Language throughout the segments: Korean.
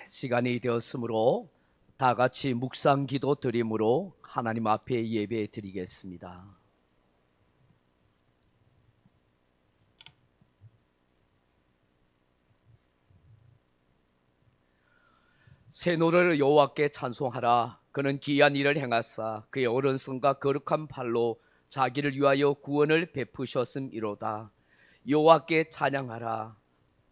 시간이 되었으므로 다 같이 묵상 기도 드림으로 하나님 앞에 예배 드리겠습니다. 새 노래를 여호와께 찬송하라. 그는 기이한 일을 행하사 그의 오른손과 거룩한 팔로 자기를 위하여 구원을 베푸셨음이로다. 여호와께 찬양하라.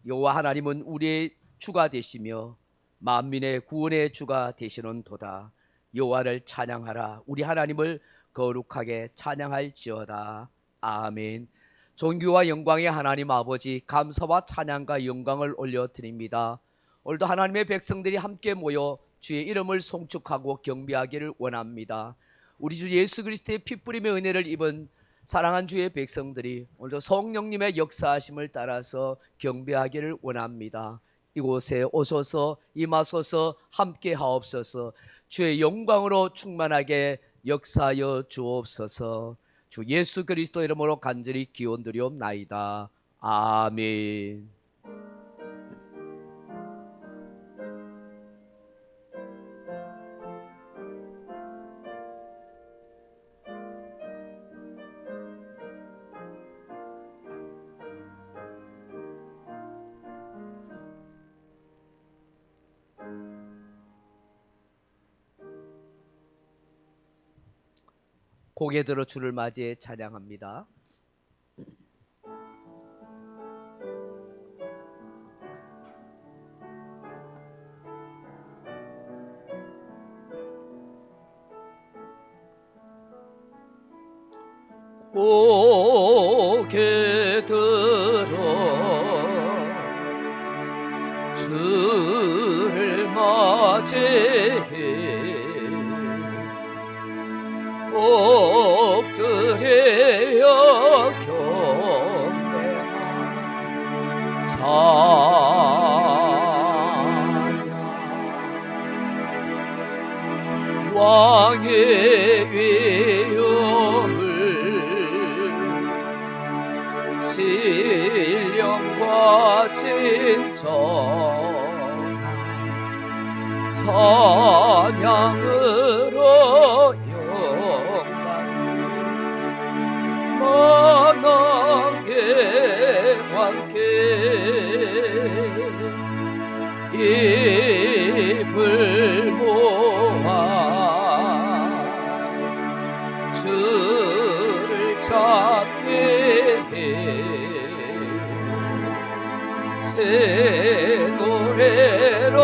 여호와 하나님은 우리의 주가 되시며 만민의 구원의 주가 되시는도다. 여호와를 찬양하라. 우리 하나님을 거룩하게 찬양할지어다. 아멘. 존귀와 영광의 하나님 아버지, 감사와 찬양과 영광을 올려드립니다. 오늘도 하나님의 백성들이 함께 모여 주의 이름을 송축하고 경배하기를 원합니다. 우리 주 예수 그리스도의 피 뿌림의 은혜를 입은 사랑한 주의 백성들이 오늘도 성령님의 역사하심을 따라서 경배하기를 원합니다. 이곳에 오셔서 임하소서, 함께 하옵소서. 주의 영광으로 충만하게 역사하여 주옵소서. 주 예수 그리스도 이름으로 간절히 기원드리옵나이다. 아멘. 고개 들어 주를 맞이해 찬양합니다. 고개 들어 주를 맞이해 엎드려 경배하라. 찬양 왕의 위엄을 신령과 진정한 찬양으로 만왕의 왕께 입을 모아 주를 찬미해 새 노래로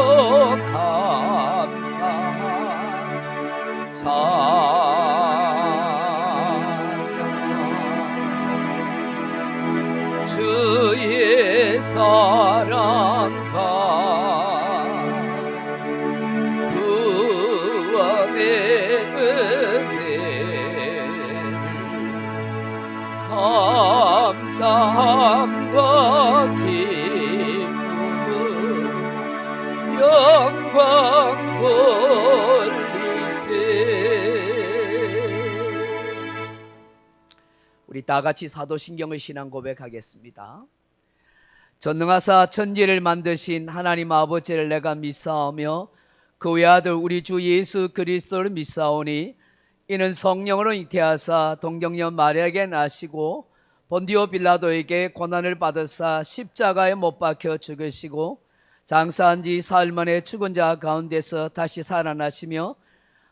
감사한 주의 사랑과 구원의 은혜를 감사함과 기쁨을 영광 돌리세. 우리 다 같이 사도신경의 신앙 고백하겠습니다. 전능하사 천지를 만드신 하나님 아버지를 내가 믿사오며 그 외아들 우리 주 예수 그리스도를 믿사오니 이는 성령으로 잉태하사 동정녀 마리아에게 나시고 본디오 빌라도에게 고난을 받으사 십자가에 못 박혀 죽으시고 장사한 지 사흘 만에 죽은 자 가운데서 다시 살아나시며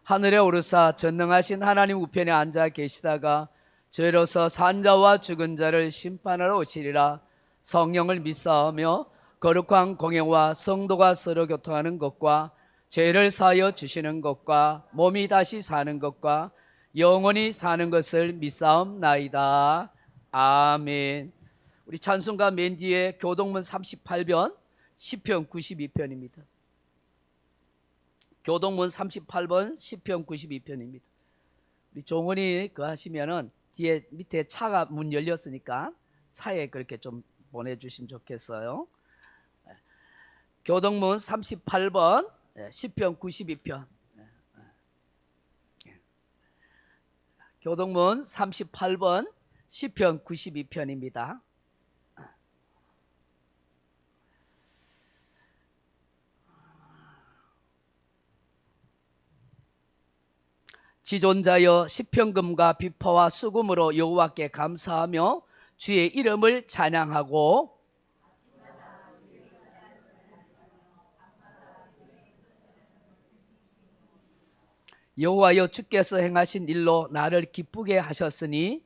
하늘에 오르사 전능하신 하나님 우편에 앉아 계시다가 죄로서 산 자와 죽은 자를 심판하러 오시리라. 성령을 믿사오며 거룩한 공예와 성도가 서로 교통하는 것과 죄를 사하여 주시는 것과 몸이 다시 사는 것과 영원히 사는 것을 믿사옵나이다. 아멘. 우리 찬송가 맨 뒤에 교동문 38번 시편 92편입니다. 교동문 38번 시편 92편입니다. 우리 종원이 그 하시면은 뒤에 밑에 차가 문 열렸으니까 차에 그렇게 좀 보내주시면 좋겠어요. 교동문 38번 시편 92편. 교동문 38번 시편 92편입니다. 지존자여 시편금과 비파와 수금으로 여호와께 감사하며 주의 이름을 찬양하고 여호와여 주께서 행하신 일로 나를 기쁘게 하셨으니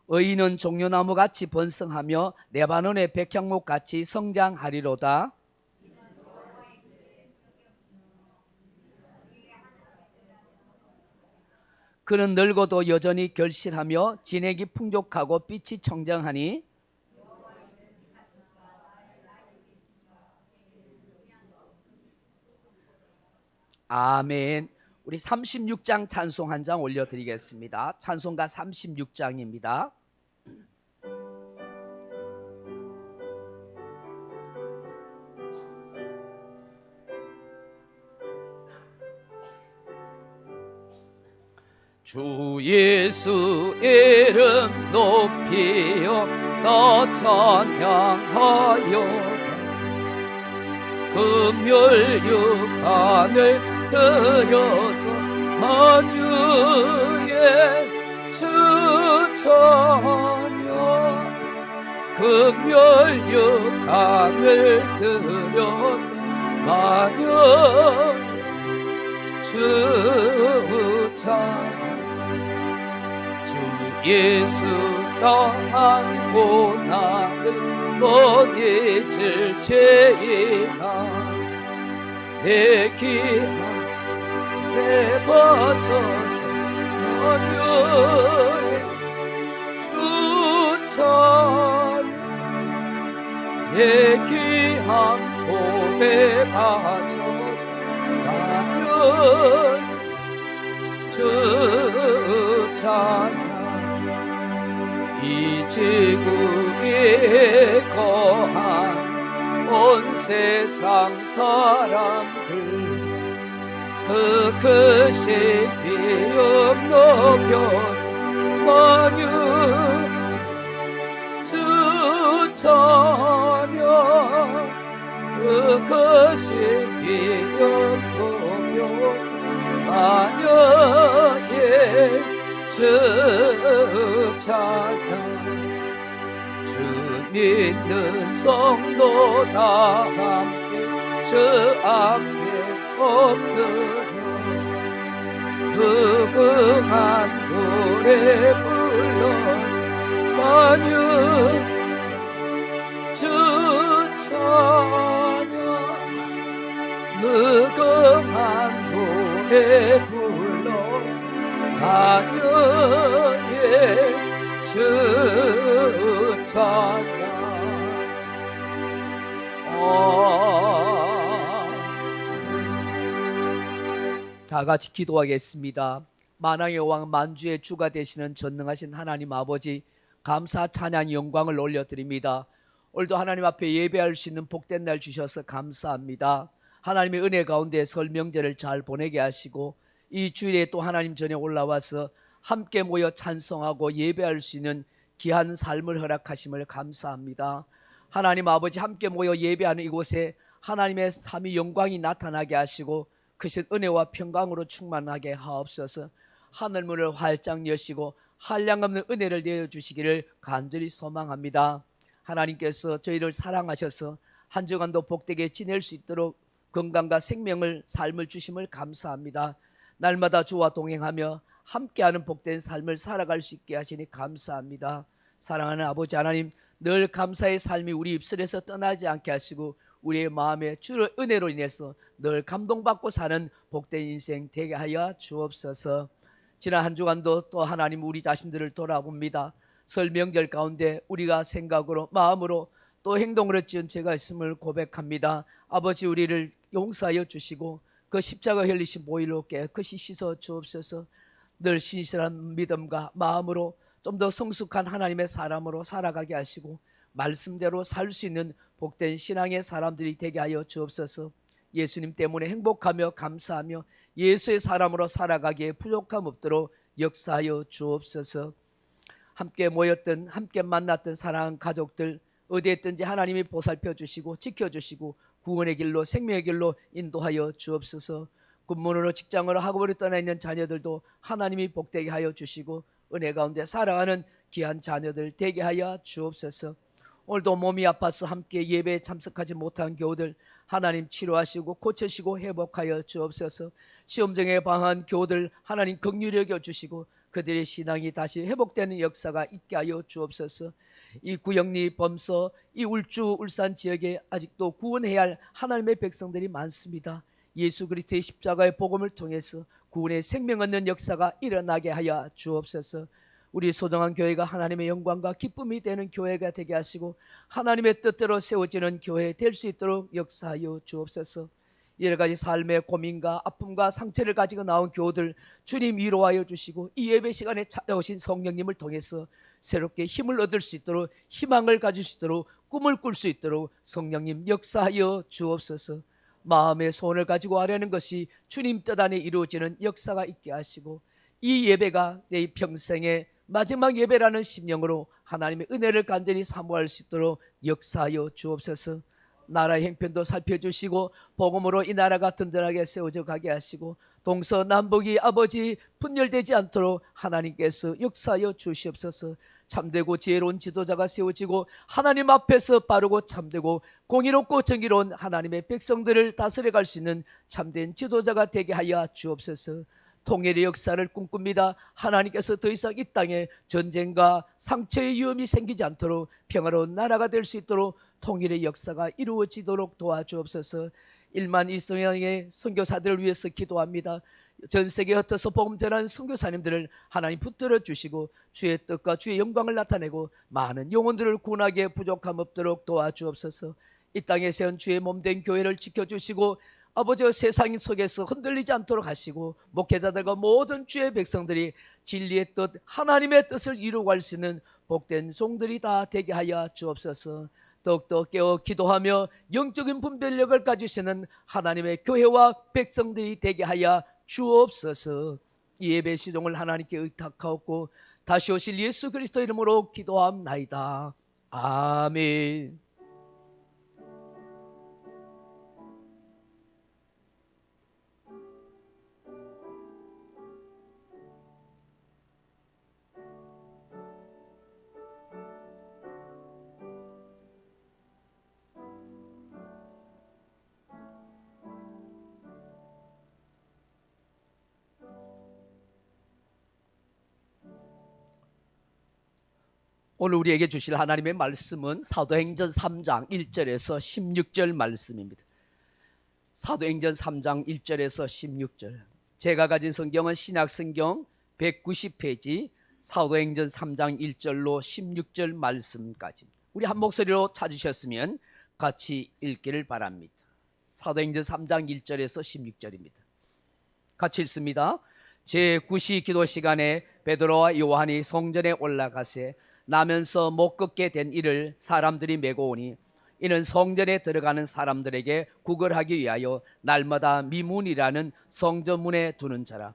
의인은 종려나무같이 번성하며 레바논의 백향목같이 성장하리로다. 그는 늙어도 여전히 결실하며 진액이 풍족하고 빛이 청정하니 아멘. 우리 36장 찬송 한 장 올려드리겠습니다. 찬송가 36장입니다. 주 예수 이름 높이어 너 찬양하여 금열 육간을 들여서 만유의 주 찬양 금열 육간을 들여서 만유의 주 찬양 주 예수 떠난 고난을 못 잊을 죄이나 내 기한 내 버쳐서 만유의 주 찬양 내 귀한 몸에 바쳐서 만유의 주 찬양 이 지구에 거한 온 세상 사람들 그 크신 이름 높여서 만유 주 찬양 그 크신 이름 높여서 만유의 주 찬양 주 믿는 성도 다 함께 주 앞에 엎드려 무궁한 노래 불러서 만유 주 찬양 무궁한 노래 불러서 만유의 주 찬양 다 같이 기도하겠습니다. 만왕의 왕 만주의 주가 되시는 전능하신 하나님 아버지 감사 찬양 영광을 올려드립니다. 오늘도 하나님 앞에 예배할 수 있는 복된 날 주셔서 감사합니다. 하나님의 은혜 가운데 설 명절을 잘 보내게 하시고 이 주일에 또 하나님 전에 올라와서 함께 모여 찬송하고 예배할 수 있는 귀한 삶을 허락하심을 감사합니다. 하나님 아버지 함께 모여 예배하는 이곳에 하나님의 삼위 영광이 나타나게 하시고 크신 은혜와 평강으로 충만하게 하옵소서. 하늘문을 활짝 여시고 한량없는 은혜를 내어주시기를 간절히 소망합니다. 하나님께서 저희를 사랑하셔서 한 주간도 복되게 지낼 수 있도록 건강과 생명을 삶을 주심을 감사합니다. 날마다 주와 동행하며 함께하는 복된 삶을 살아갈 수 있게 하시니 감사합니다. 사랑하는 아버지 하나님, 늘 감사의 삶이 우리 입술에서 떠나지 않게 하시고 우리의 마음에 주의 은혜로 인해서 늘 감동받고 사는 복된 인생 되게 하여 주옵소서. 지난 한 주간도 또 하나님 우리 자신들을 돌아봅니다. 설 명절 가운데 우리가 생각으로 마음으로 또 행동으로 지은 죄가 있음을 고백합니다. 아버지 우리를 용서하여 주시고 그 십자가 흘리신 보혈로 깨끗이 씻어 주옵소서. 늘 신실한 믿음과 마음으로 좀 더 성숙한 하나님의 사람으로 살아가게 하시고 말씀대로 살 수 있는 복된 신앙의 사람들이 되게 하여 주옵소서. 예수님 때문에 행복하며 감사하며 예수의 사람으로 살아가기에 부족함 없도록 역사하여 주옵소서. 함께 모였던 함께 만났던 사랑하는 가족들 어디에 있든지 하나님이 보살펴 주시고 지켜주시고 구원의 길로 생명의 길로 인도하여 주옵소서. 군문으로 직장으로 학업으로 떠나 있는 자녀들도 하나님이 복되게 하여 주시고 은혜 가운데 살아가는 귀한 자녀들 되게 하여 주옵소서. 오늘도 몸이 아파서 함께 예배에 참석하지 못한 교우들 하나님 치료하시고 고치시고 회복하여 주옵소서. 시험정에 방한 교우들 하나님 긍휼히 여겨 주시고 그들의 신앙이 다시 회복되는 역사가 있게 하여 주옵소서. 이 구영리, 범서, 이 울주, 울산 지역에 아직도 구원해야 할 하나님의 백성들이 많습니다. 예수 그리스도의 십자가의 복음을 통해서 구원의 생명 얻는 역사가 일어나게 하여 주옵소서. 우리 소중한 교회가 하나님의 영광과 기쁨이 되는 교회가 되게 하시고 하나님의 뜻대로 세워지는 교회 될 수 있도록 역사하여 주옵소서. 여러 가지 삶의 고민과 아픔과 상처를 가지고 나온 교우들 주님 위로하여 주시고 이 예배 시간에 찾아오신 성령님을 통해서 새롭게 힘을 얻을 수 있도록 희망을 가질 수 있도록 꿈을 꿀 수 있도록 성령님 역사하여 주옵소서. 마음의 소원을 가지고 하려는 것이 주님 뜻 안에 이루어지는 역사가 있게 하시고 이 예배가 내 평생의 마지막 예배라는 심령으로 하나님의 은혜를 간절히 사모할 수 있도록 역사하여 주옵소서. 나라의 형편도 살펴주시고 복음으로 이 나라가 든든하게 세워져 가게 하시고 동서남북이 아버지 분열되지 않도록 하나님께서 역사하여 주시옵소서. 참되고 지혜로운 지도자가 세워지고 하나님 앞에서 바르고 참되고 공의롭고 정의로운 하나님의 백성들을 다스려갈 수 있는 참된 지도자가 되게 하여 주옵소서. 통일의 역사를 꿈꿉니다. 하나님께서 더 이상 이 땅에 전쟁과 상처의 위험이 생기지 않도록 평화로운 나라가 될 수 있도록 통일의 역사가 이루어지도록 도와주옵소서. 1만 이스라엘의 선교사들을 위해서 기도합니다. 전 세계에 흩어서 복음 전하는 선교사님들을 하나님 붙들어 주시고 주의 뜻과 주의 영광을 나타내고 많은 영혼들을 구원하기에 부족함 없도록 도와주옵소서. 이 땅에 세운 주의 몸된 교회를 지켜주시고 아버지와 세상 속에서 흔들리지 않도록 하시고 목회자들과 모든 주의 백성들이 진리의 뜻 하나님의 뜻을 이루어갈 수 있는 복된 종들이 다 되게 하여 주옵소서. 더욱더 깨어 기도하며 영적인 분별력을 가지시는 하나님의 교회와 백성들이 되게 하여 주옵소서. 이 예배 시종을 하나님께 의탁하옵고 다시 오실 예수 그리스도 이름으로 기도합나이다. 아멘. 오늘 우리에게 주실 하나님의 말씀은 사도행전 3장 1절에서 16절 말씀입니다. 사도행전 3장 1절에서 16절. 제가 가진 성경은 신약성경 190페이지 사도행전 3장 1절로 16절 말씀까지입니다. 우리 한 목소리로 찾으셨으면 같이 읽기를 바랍니다. 사도행전 3장 1절에서 16절입니다. 같이 읽습니다. 제9시 기도 시간에 베드로와 요한이 성전에 올라가세 나면서 못 걷게 된 이를 사람들이 메고 오니 이는 성전에 들어가는 사람들에게 구걸하기 위하여 날마다 미문이라는 성전문에 두는 자라.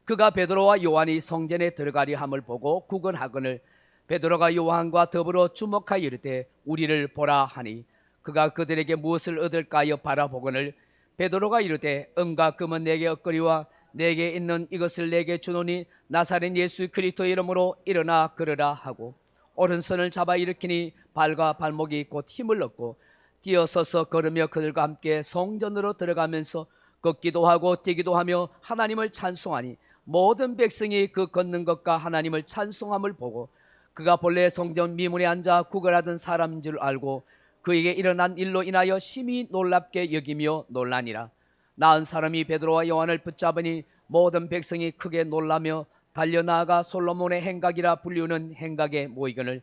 그가 베드로와 요한이 성전에 들어가려 함을 보고 구걸하거늘 베드로가 요한과 더불어 주목하여 이르되 우리를 보라 하니 그가 그들에게 무엇을 얻을까 하여 바라보거늘 베드로가 이르되 은과 금은 내게 얻거리와 내게 있는 이것을 내게 주노니 나사렛 예수 그리스도 이름으로 일어나 걸으라 하고 오른손을 잡아 일으키니 발과 발목이 곧 힘을 얻고 뛰어서서 걸으며 그들과 함께 성전으로 들어가면서 걷기도 하고 뛰기도 하며 하나님을 찬송하니 모든 백성이 그 걷는 것과 하나님을 찬송함을 보고 그가 본래 성전 미문에 앉아 구걸하던 사람인 줄 알고 그에게 일어난 일로 인하여 심히 놀랍게 여기며 놀라니라. 나은 사람이 베드로와 요한을 붙잡으니 모든 백성이 크게 놀라며 달려나아가 솔로몬의 행각이라 불리우는 행각에 모이거늘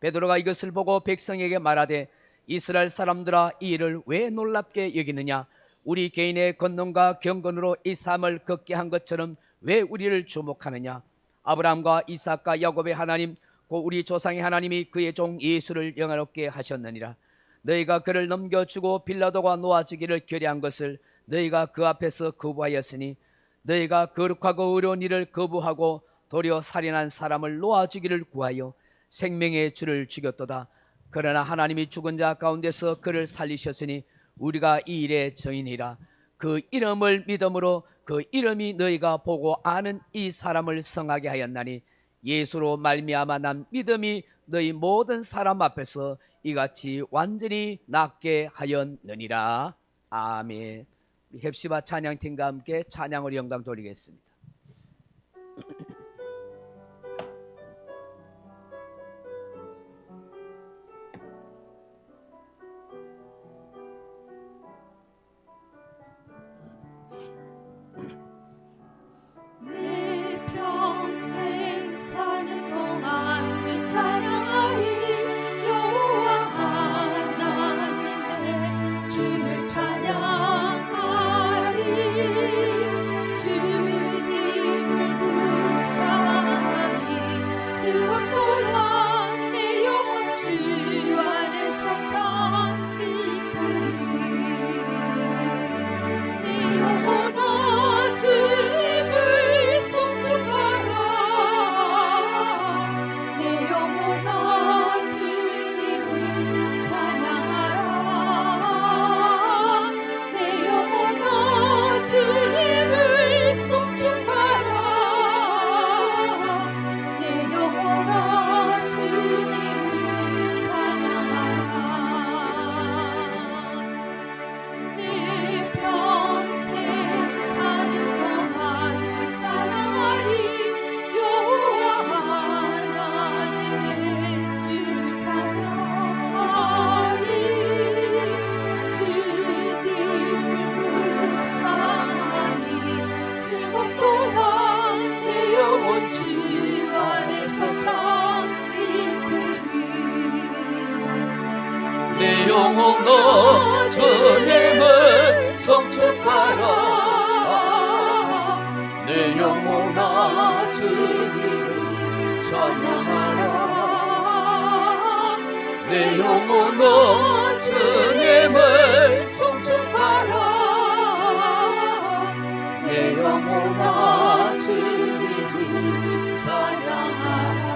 베드로가 이것을 보고 백성에게 말하되 이스라엘 사람들아 이 일을 왜 놀랍게 여기느냐. 우리 개인의 권능과 경건으로 이 삶을 걷게 한 것처럼 왜 우리를 주목하느냐. 아브라함과 이삭과 야곱의 하나님 곧 우리 조상의 하나님이 그의 종 예수를 영화롭게 하셨느니라. 너희가 그를 넘겨주고 빌라도가 놓아주기를 결의한 것을 너희가 그 앞에서 거부하였으니 너희가 거룩하고 의로운 일을 거부하고 도리어 살인한 사람을 놓아주기를 구하여 생명의 주를 죽였도다. 그러나 하나님이 죽은 자 가운데서 그를 살리셨으니 우리가 이 일의 증인이라. 그 이름을 믿음으로 그 이름이 너희가 보고 아는 이 사람을 성하게 하였나니 예수로 말미암아 난 믿음이 너희 모든 사람 앞에서 이같이 완전히 낫게 하였느니라. 아멘. 헵시바 찬양팀과 함께 찬양으로 영광 돌리겠습니다. 내 평생 사는 동안 주 찬양하리. 여호와 하나님 내 주를 찬양하리. 주님을 묵상하니 즐겁도다. 내 영혼 주 안에서 참 기쁘리. 내 영혼아 주님을 송축하라. 내 영혼아 주님을 찬양하라. 내 영혼아 주님을 송축하라. 내 영혼아 주님을 찬양하라. 내 평생 사는 동안 주 찬양하리. 여호와 하나님 내 주를 찬양하리. 주님을 묵상하니 즐겁도다. 내 영혼 주 안에서 참 기쁘리. 내 영혼아 주님을 성축하라. 내 영혼아 주님을 찬양하라. 내 영혼아 주님을 성축하라. 내 영혼아 주님을 찬양하라.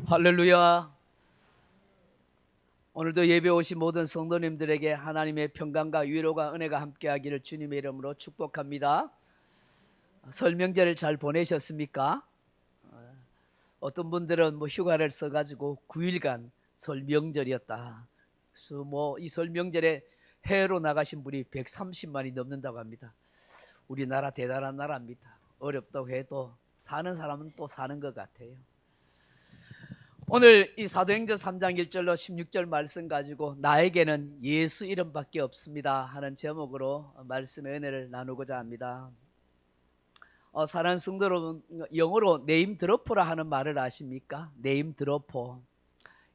할렐루야. 오늘도 예배 오신 모든 성도님들에게 하나님의 평강과 위로가 은혜가 함께하기를 주님의 이름으로 축복합니다. 설 명절을 잘 보내셨습니까? 어떤 분들은 휴가를 써가지고 9일간 설 명절이었다. 그래서 이 설 명절에 해외로 나가신 분이 130만이 넘는다고 합니다. 우리나라 대단한 나라입니다. 어렵다고 해도 사는 사람은 또 사는 것 같아요. 오늘 이 사도행전 3장 1절로 16절 말씀 가지고 나에게는 예수 이름밖에 없습니다 하는 제목으로 말씀의 은혜를 나누고자 합니다. 사랑하는 성도 여러분, 영어로 네임 드로퍼라 하는 말을 아십니까? 네임 드로퍼.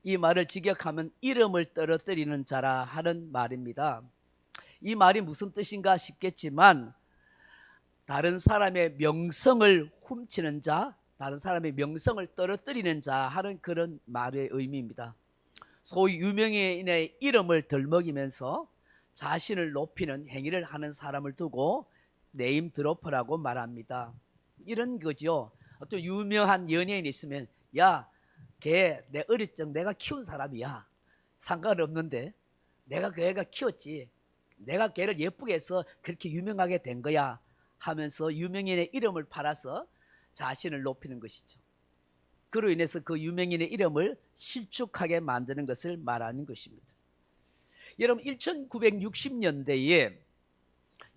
이 말을 직역하면 이름을 떨어뜨리는 자라 하는 말입니다. 이 말이 무슨 뜻인가 싶겠지만 다른 사람의 명성을 훔치는 자, 다른 사람의 명성을 떨어뜨리는 자 하는 그런 말의 의미입니다. 소위 유명인의 이름을 덜먹이면서 자신을 높이는 행위를 하는 사람을 두고 네임 드로퍼라고 말합니다. 이런 거죠. 어떤 유명한 연예인이 있으면 야, 걔 내 어릴 적 내가 키운 사람이야. 상관없는데 내가 그 애가 키웠지. 내가 걔를 예쁘게 해서 그렇게 유명하게 된 거야 하면서 유명인의 이름을 팔아서 자신을 높이는 것이죠. 그로 인해서 그 유명인의 이름을 실축하게 만드는 것을 말하는 것입니다. 여러분 1960년대에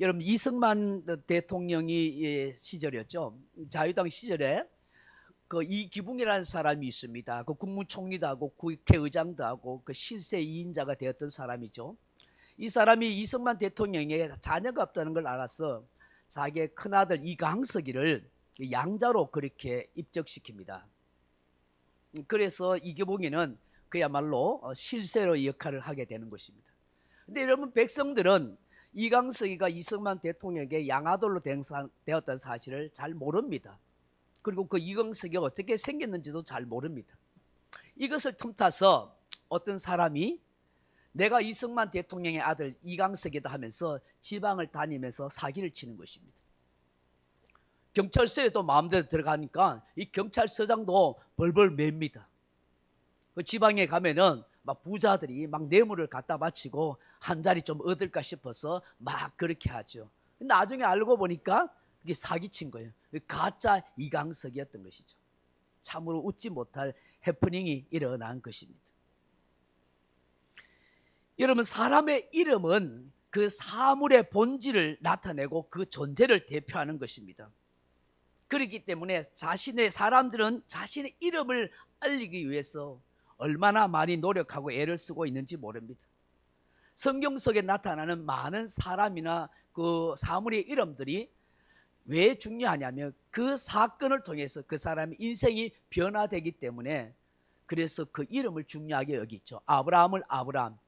여러분 이승만 대통령이 시절이었죠. 자유당 시절에 그 이기붕이라는 사람이 있습니다. 그 국무총리도 하고 국회의장도 하고 그 실세 2인자가 되었던 사람이죠. 이 사람이 이승만 대통령에게 자녀가 없다는 걸 알아서 자기의 큰아들 이강석이를 양자로 그렇게 입적시킵니다. 그래서 이기붕이는 그야말로 실세로 역할을 하게 되는 것입니다. 근데 여러분 백성들은 이강석이가 이승만 대통령에게 양아들로 되었다는 사실을 잘 모릅니다. 그리고 그 이강석이 어떻게 생겼는지도 잘 모릅니다. 이것을 틈타서 어떤 사람이 내가 이승만 대통령의 아들 이강석이다 하면서 지방을 다니면서 사기를 치는 것입니다. 경찰서에도 마음대로 들어가니까 이 경찰서장도 벌벌 맵니다. 그 지방에 가면은 막 부자들이 막 뇌물을 갖다 바치고 한 자리 좀 얻을까 싶어서 막 그렇게 하죠. 나중에 알고 보니까 그게 사기친 거예요. 가짜 이강석이었던 것이죠. 참으로 웃지 못할 해프닝이 일어난 것입니다. 여러분, 사람의 이름은 그 사물의 본질을 나타내고 그 존재를 대표하는 것입니다. 그렇기 때문에 사람들은 자신의 이름을 알리기 위해서 얼마나 많이 노력하고 애를 쓰고 있는지 모릅니다. 성경 속에 나타나는 많은 사람이나 그 사물의 이름들이 왜 중요하냐면 그 사건을 통해서 그 사람의 인생이 변화되기 때문에, 그래서 그 이름을 중요하게 여기죠. 아브라함을 아브라함,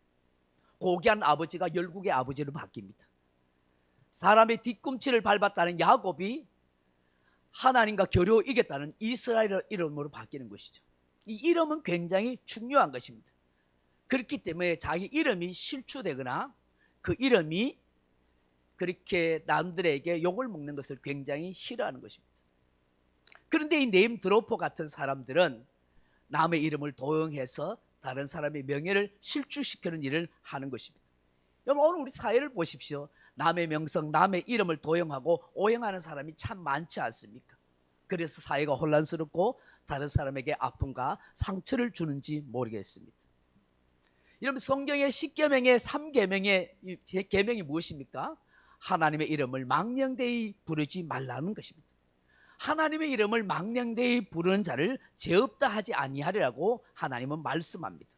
고귀한 아버지가 열국의 아버지로 바뀝니다. 사람의 뒤꿈치를 밟았다는 야곱이 하나님과 겨루 이겼다는 이스라엘 이름으로 바뀌는 것이죠. 이 이름은 굉장히 중요한 것입니다. 그렇기 때문에 자기 이름이 실추되거나 그 이름이 그렇게 남들에게 욕을 먹는 것을 굉장히 싫어하는 것입니다. 그런데 이 네임 드로퍼 같은 사람들은 남의 이름을 도용해서 다른 사람의 명예를 실추시키는 일을 하는 것입니다. 여러분, 오늘 우리 사회를 보십시오. 남의 명성, 남의 이름을 도용하고 오용하는 사람이 참 많지 않습니까? 그래서 사회가 혼란스럽고 다른 사람에게 아픔과 상처를 주는지 모르겠습니다. 여러분, 성경의 10계명의 3계명의 계명이 무엇입니까? 하나님의 이름을 망령되이 부르지 말라는 것입니다. 하나님의 이름을 망령되이 부르는 자를 죄 없다 하지 아니하리라고 하나님은 말씀합니다.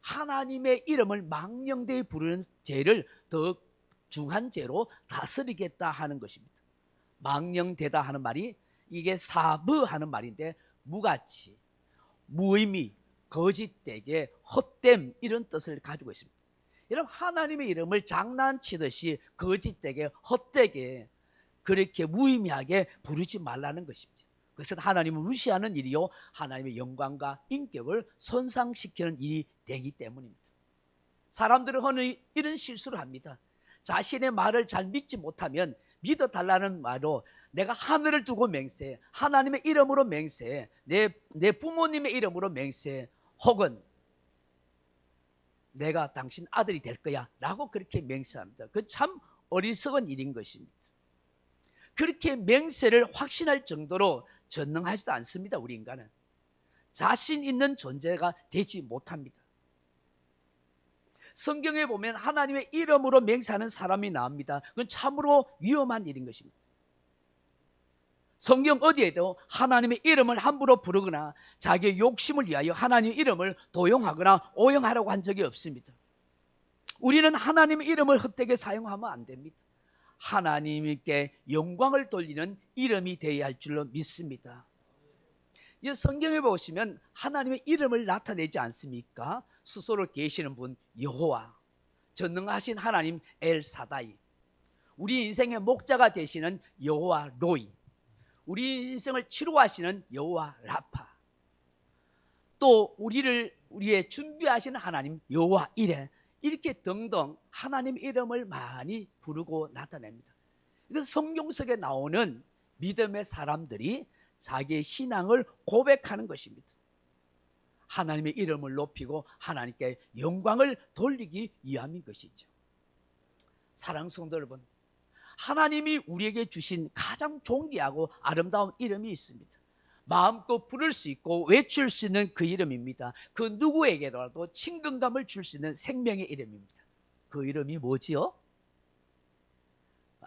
하나님의 이름을 망령되이 부르는 죄를 더 중한 죄로 다스리겠다 하는 것입니다. 망령되다 하는 말이 이게 사부 하는 말인데, 무가치, 무의미, 거짓되게, 헛됨, 이런 뜻을 가지고 있습니다. 여러분, 하나님의 이름을 장난치듯이 거짓되게, 헛되게, 그렇게 무의미하게 부르지 말라는 것입니다. 그것은 하나님을 무시하는 일이요, 하나님의 영광과 인격을 손상시키는 일이 되기 때문입니다. 사람들은 흔히 이런 실수를 합니다. 자신의 말을 잘 믿지 못하면 믿어달라는 말로 내가 하늘을 두고 맹세해, 하나님의 이름으로 맹세해, 내 부모님의 이름으로 맹세해, 혹은 내가 당신 아들이 될 거야 라고 그렇게 맹세합니다. 그 참 어리석은 일인 것입니다. 그렇게 맹세를 확신할 정도로 전능하지도 않습니다. 우리 인간은 자신 있는 존재가 되지 못합니다. 성경에 보면 하나님의 이름으로 맹세하는 사람이 나옵니다. 그건 참으로 위험한 일인 것입니다. 성경 어디에도 하나님의 이름을 함부로 부르거나 자기의 욕심을 위하여 하나님의 이름을 도용하거나 오용하라고 한 적이 없습니다. 우리는 하나님의 이름을 헛되게 사용하면 안 됩니다. 하나님께 영광을 돌리는 이름이 되어야 할 줄로 믿습니다. 이 성경에 보시면 하나님의 이름을 나타내지 않습니까? 스스로 계시는 분 여호와, 전능하신 하나님 엘사다이, 우리 인생의 목자가 되시는 여호와 로이, 우리 인생을 치료하시는 여호와 라파, 또 우리의 준비하시는 하나님 여호와 이레, 이렇게 등등 하나님 이름을 많이 부르고 나타냅니다. 이건 성경 속에 나오는 믿음의 사람들이 자기의 신앙을 고백하는 것입니다. 하나님의 이름을 높이고 하나님께 영광을 돌리기 위함인 것이죠. 사랑하는 성도 여러분, 하나님이 우리에게 주신 가장 존귀하고 아름다운 이름이 있습니다. 마음껏 부를 수 있고 외칠 수 있는 그 이름입니다. 그 누구에게라도 친근감을 줄 수 있는 생명의 이름입니다. 그 이름이 뭐지요?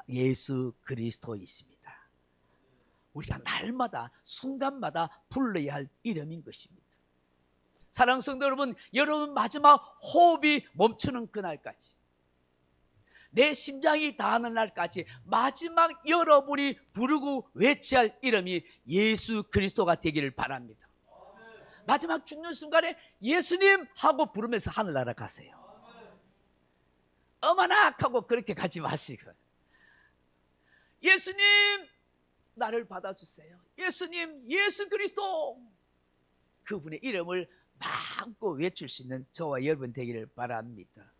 예수 그리스도이십니다. 우리가 날마다 순간마다 불러야 할 이름인 것입니다. 사랑하는 성도 여러분, 여러분 마지막 호흡이 멈추는 그날까지, 내 심장이 다하는 날까지 마지막 여러분이 부르고 외쳐야 할 이름이 예수 그리스도가 되기를 바랍니다. 마지막 죽는 순간에 예수님 하고 부르면서 하늘나라 가세요. 어머나 하고 그렇게 가지 마시고, 예수님 나를 받아주세요. 예수님, 예수 그리스도, 그분의 이름을 마음껏 외칠 수 있는 저와 여러분 되기를 바랍니다.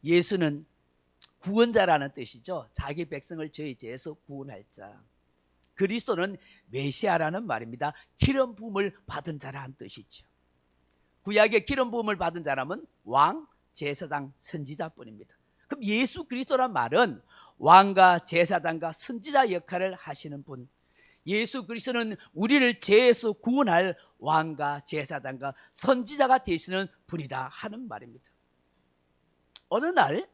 예수는 구원자라는 뜻이죠. 자기 백성을 저희 죄에서 구원할 자. 그리스도는 메시아라는 말입니다. 기름 부음을 받은 자라는 뜻이죠. 구약의 기름 부음을 받은 사람은 왕, 제사장, 선지자뿐입니다. 그럼 예수 그리스도란 말은 왕과 제사장과 선지자 역할을 하시는 분, 예수 그리스도는 우리를 죄에서 구원할 왕과 제사장과 선지자가 되시는 분이다 하는 말입니다. 어느 날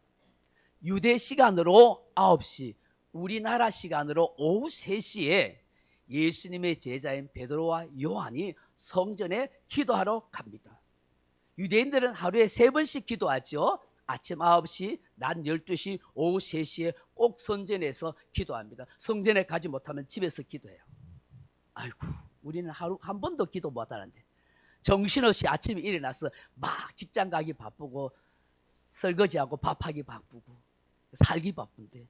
유대 시간으로 9시, 우리나라 시간으로 오후 3시에 예수님의 제자인 베드로와 요한이 성전에 기도하러 갑니다. 유대인들은 하루에 3번씩 기도하죠. 아침 9시, 낮 12시, 오후 3시에 꼭 성전에서 기도합니다. 성전에 가지 못하면 집에서 기도해요. 아이고, 우리는 하루 한 번도 기도 못하는데 정신없이 아침에 일어나서 막 직장 가기 바쁘고 설거지하고 밥하기 바쁘고 살기 바쁜데,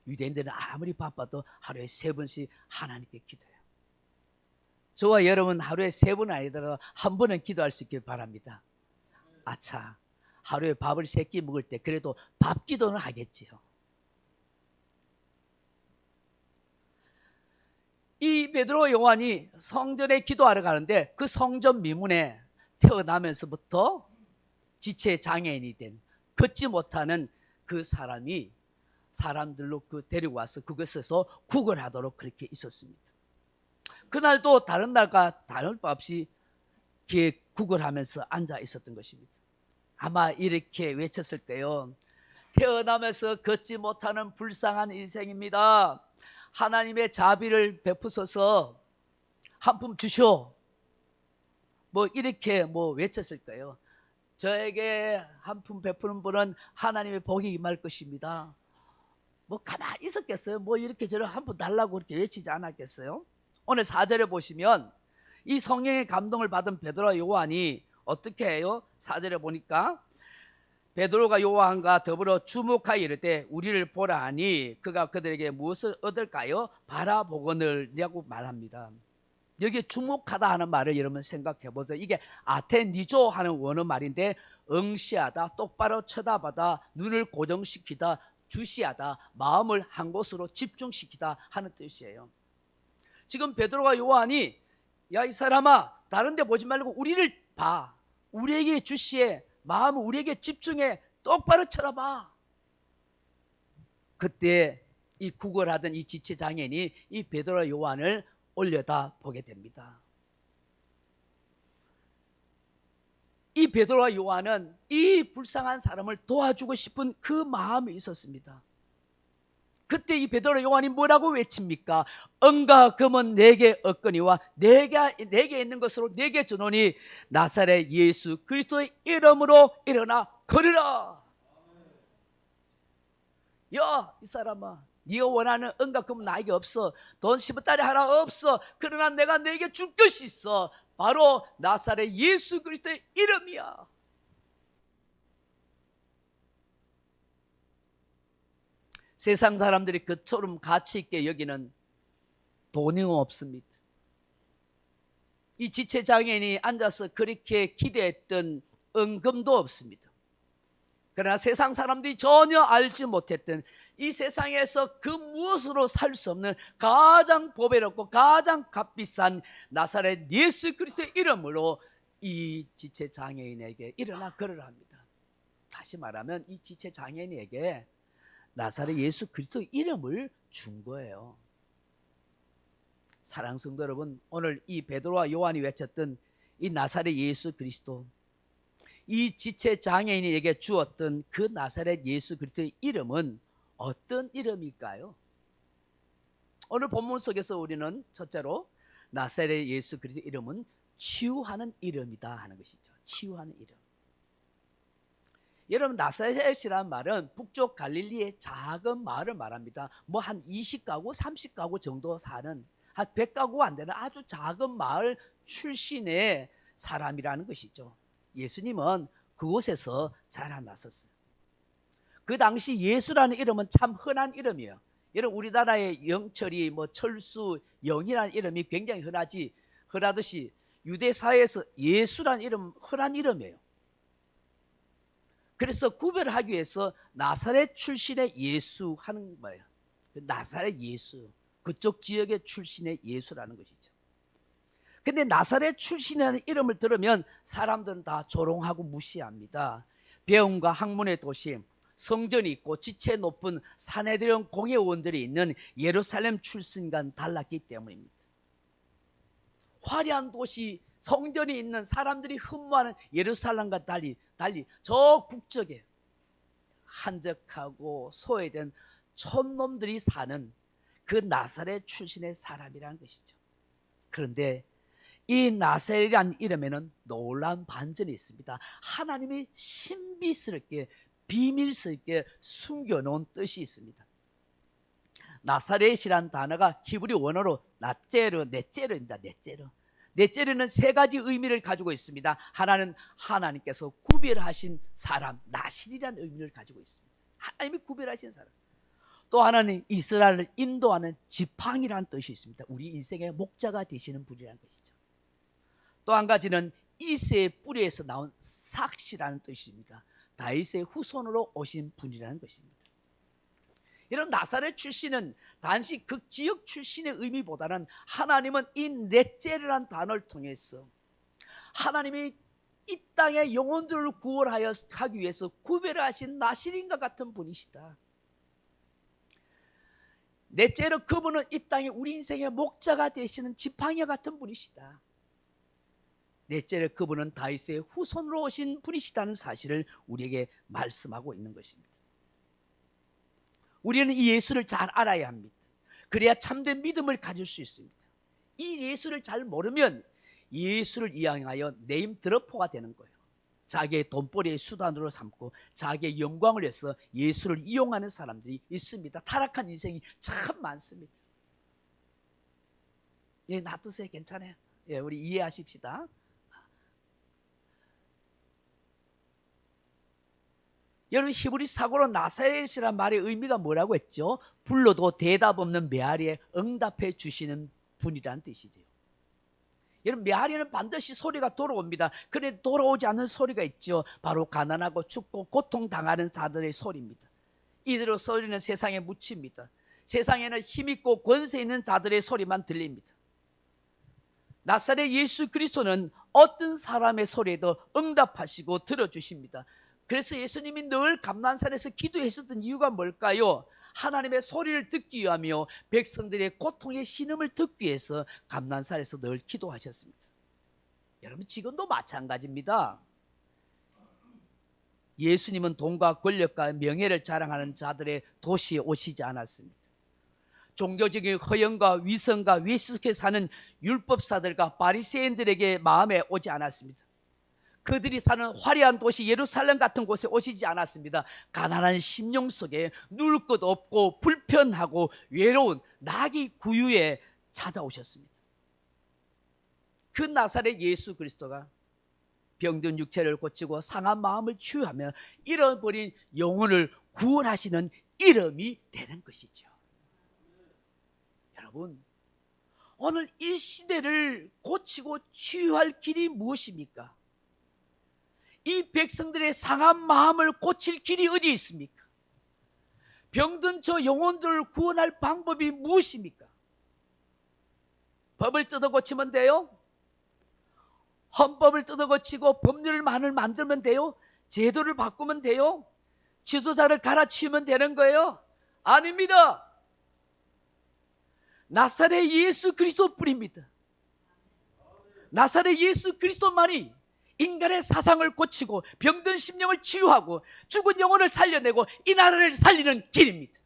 유대인들은 아무리 바빠도 하루에 3번씩 하나님께 기도해요. 저와 여러분 하루에 3번 아니더라도 한 번은 기도할 수 있길 바랍니다. 아차, 하루에 밥을 3끼 먹을 때 그래도 밥 기도는 하겠지요. 이 베드로 요한이 성전에 기도하러 가는데 그 성전 미문에 태어나면서부터 지체 장애인이 된, 걷지 못하는 그 사람이 사람들로 데리고 와서 그것에서 구걸하도록 그렇게 있었습니다. 그날도 다른 날과 다를 바 없이 구걸하면서 앉아 있었던 것입니다. 아마 이렇게 외쳤을 거예요. 태어나면서 걷지 못하는 불쌍한 인생입니다. 하나님의 자비를 베푸소서, 한 푼 주시오. 이렇게 외쳤을 거예요. 저에게 한 푼 베푸는 분은 하나님의 복이 임할 것입니다. 가만히 있었겠어요? 이렇게 저를 한 푼 달라고 그렇게 외치지 않았겠어요? 오늘 4절에 보시면 이 성령의 감동을 받은 베드로와 요한이 어떻게 해요? 4절에 보니까 베드로가 요한과 더불어 주목하여 이르되 우리를 보라 하니 그가 그들에게 무엇을 얻을까요? 바라보거늘이라고 말합니다. 여기 주목하다 하는 말을 여러분 생각해 보세요. 이게 아테니조 하는 원어 말인데 응시하다, 똑바로 쳐다보다, 눈을 고정시키다, 주시하다, 마음을 한 곳으로 집중시키다 하는 뜻이에요. 지금 베드로와 요한이 야, 이 사람아, 다른 데 보지 말고 우리를 봐. 우리에게 주시해. 마음을 우리에게 집중해. 똑바로 쳐다봐. 그때 이 구걸하던 이 지체장애인이 이 베드로와 요한을 올려다 보게 됩니다. 이 베드로와 요한은 이 불쌍한 사람을 도와주고 싶은 그 마음이 있었습니다. 그때 이 베드로와 요한이 뭐라고 외칩니까? 은과 금은 내게 얻거니와 내게 있는 것으로 내게 주노니 나사렛 예수 그리스도의 이름으로 일어나 걸으라. 야, 이 사람아, 네가 원하는 은과 금은 나에게 없어. 돈 10원짜리 하나 없어. 그러나 내가 너에게 줄 것이 있어. 바로 나사렛 예수 그리스도의 이름이야. 세상 사람들이 그처럼 가치 있게 여기는 돈이 없습니다. 이 지체장애인이 앉아서 그렇게 기대했던 은금도 없습니다. 그러나 세상 사람들이 전혀 알지 못했던 이 세상에서 그 무엇으로 살 수 없는 가장 보배롭고 가장 값비싼 나사렛 예수 그리스도의 이름으로 이 지체장애인에게 일어나 걸으라 합니다. 다시 말하면 이 지체장애인에게 나사렛 예수 그리스도의 이름을 준 거예요. 사랑하는 성도 여러분, 오늘 이 베드로와 요한이 외쳤던 이 나사렛 예수 그리스도, 이 지체장애인에게 주었던 그 나사렛 예수 그리스도의 이름은 어떤 이름일까요? 오늘 본문 속에서 우리는 첫째로 나사렛 예수 그리스도의 이름은 치유하는 이름이다 하는 것이죠. 치유하는 이름. 여러분, 나사렛이라는 말은 북쪽 갈릴리의 작은 마을을 말합니다. 한 20가구, 30가구 정도 사는, 한 100가구가 안 되는 아주 작은 마을 출신의 사람이라는 것이죠. 예수님은 그곳에서 자라났었어요. 그 당시 예수라는 이름은 참 흔한 이름이에요. 여러분, 우리나라의 영철이, 철수, 영이라는 이름이 굉장히 흔하듯이 유대 사회에서 예수라는 이름은 흔한 이름이에요. 그래서 구별하기 위해서 나사렛 출신의 예수 하는 거예요. 나사렛 예수, 그쪽 지역의 출신의 예수라는 것이죠. 근데 나사렛 출신이라는 이름을 들으면 사람들은 다 조롱하고 무시합니다. 배움과 학문의 도시, 성전이 있고 지체 높은 사내들은 공회원들이 있는 예루살렘 출신과는 달랐기 때문입니다. 화려한 도시, 성전이 있는 사람들이 흠모하는 예루살렘과 달리 저 북쪽에 한적하고 소외된 촌놈들이 사는 그 나사렛 출신의 사람이라는 것이죠. 그런데 이 나사렛이라는 이름에는 놀라운 반전이 있습니다. 하나님이 신비스럽게 비밀스럽게 숨겨놓은 뜻이 있습니다. 나사렛이란 단어가 히브리 원어로 네제르입니다. 네제르는 세 가지 의미를 가지고 있습니다. 하나는 하나님께서 구별하신 사람, 나실이라는 의미를 가지고 있습니다. 하나님이 구별하신 사람. 또 하나는 이스라엘을 인도하는 지팡이라는 뜻이 있습니다. 우리 인생의 목자가 되시는 분이라는 것이죠. 또 한 가지는 이새의 뿌리에서 나온 삭시라는 뜻입니다. 다윗의 후손으로 오신 분이라는 것입니다. 이런 나사렛 출신은 단지 그 지역 출신의 의미보다는 하나님은 이 넷제르라는 단어를 통해서 하나님이 이 땅의 영혼들을 구원하여 하기 위해서 구별하신 나실인과 같은 분이시다. 넷째로 그분은 이 땅에 우리 인생의 목자가 되시는 지팡이와 같은 분이시다. 넷째로 그분은 다윗의 후손으로 오신 분이시다는 사실을 우리에게 말씀하고 있는 것입니다. 우리는 이 예수를 잘 알아야 합니다. 그래야 참된 믿음을 가질 수 있습니다. 이 예수를 잘 모르면 예수를 이용하여 네임 드러퍼가 되는 거예요. 자기의 돈벌이의 수단으로 삼고 자기의 영광을 위해서 예수를 이용하는 사람들이 있습니다. 타락한 인생이 참 많습니다. 예, 놔두세요. 괜찮아요. 예, 우리 이해하십시다. 여러분, 히브리 사고로 나사렛이란 말의 의미가 뭐라고 했죠? 불러도 대답 없는 메아리에 응답해 주시는 분이라는 뜻이죠. 여러분, 메아리는 반드시 소리가 돌아옵니다. 그런데 돌아오지 않는 소리가 있죠. 바로 가난하고 춥고 고통당하는 자들의 소리입니다. 이대로 소리는 세상에 묻힙니다. 세상에는 힘있고 권세 있는 자들의 소리만 들립니다. 나사렛 예수 그리스도는 어떤 사람의 소리에도 응답하시고 들어주십니다. 그래서 예수님이 늘 감난산에서 기도했었던 이유가 뭘까요? 하나님의 소리를 듣기 위하며 백성들의 고통의 신음을 듣기 위해서 감난산에서 늘 기도하셨습니다. 여러분, 지금도 마찬가지입니다. 예수님은 돈과 권력과 명예를 자랑하는 자들의 도시에 오시지 않았습니다. 종교적인 허영과 위선과 외식에 사는 율법사들과 바리새인들에게 마음에 오지 않았습니다. 그들이 사는 화려한 도시 예루살렘 같은 곳에 오시지 않았습니다. 가난한 심령 속에 누울 것 없고 불편하고 외로운 나귀 구유에 찾아오셨습니다. 그 나사렛 예수 그리스도가 병든 육체를 고치고 상한 마음을 치유하며 잃어버린 영혼을 구원하시는 이름이 되는 것이죠. 여러분, 오늘 이 시대를 고치고 치유할 길이 무엇입니까? 이 백성들의 상한 마음을 고칠 길이 어디 있습니까? 병든 저 영혼들을 구원할 방법이 무엇입니까? 법을 뜯어 고치면 돼요? 헌법을 뜯어 고치고 법률을 만들면 돼요? 제도를 바꾸면 돼요? 지도자를 갈아치우면 되는 거예요? 아닙니다. 나사렛 예수 그리스도뿐입니다. 나사렛 예수 그리스도만이 인간의 사상을 고치고 병든 심령을 치유하고 죽은 영혼을 살려내고 이 나라를 살리는 길입니다.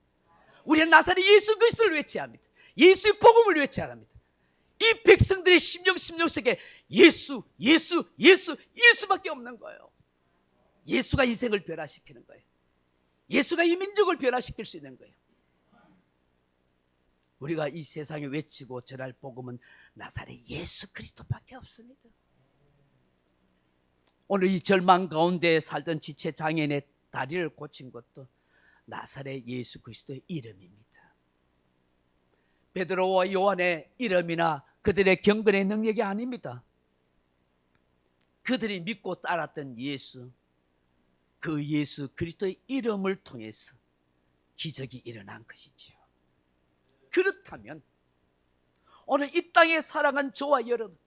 우리는 나사렛 예수 그리스도를 외쳐야 합니다. 예수의 복음을 외쳐야 합니다. 이 백성들의 심령 속에 예수밖에 없는 거예요. 예수가 인생을 변화시키는 거예요. 예수가 이 민족을 변화시킬 수 있는 거예요. 우리가 이 세상에 외치고 전할 복음은 나사렛 예수 그리스도밖에 없습니다. 오늘 이 절망 가운데 살던 지체 장애인의 다리를 고친 것도 나사렛 예수 그리스도의 이름입니다. 베드로와 요한의 이름이나 그들의 경건의 능력이 아닙니다. 그들이 믿고 따랐던 예수, 그 예수 그리스도의 이름을 통해서 기적이 일어난 것이지요. 그렇다면 오늘 이 땅에 살아간 저와 여러분,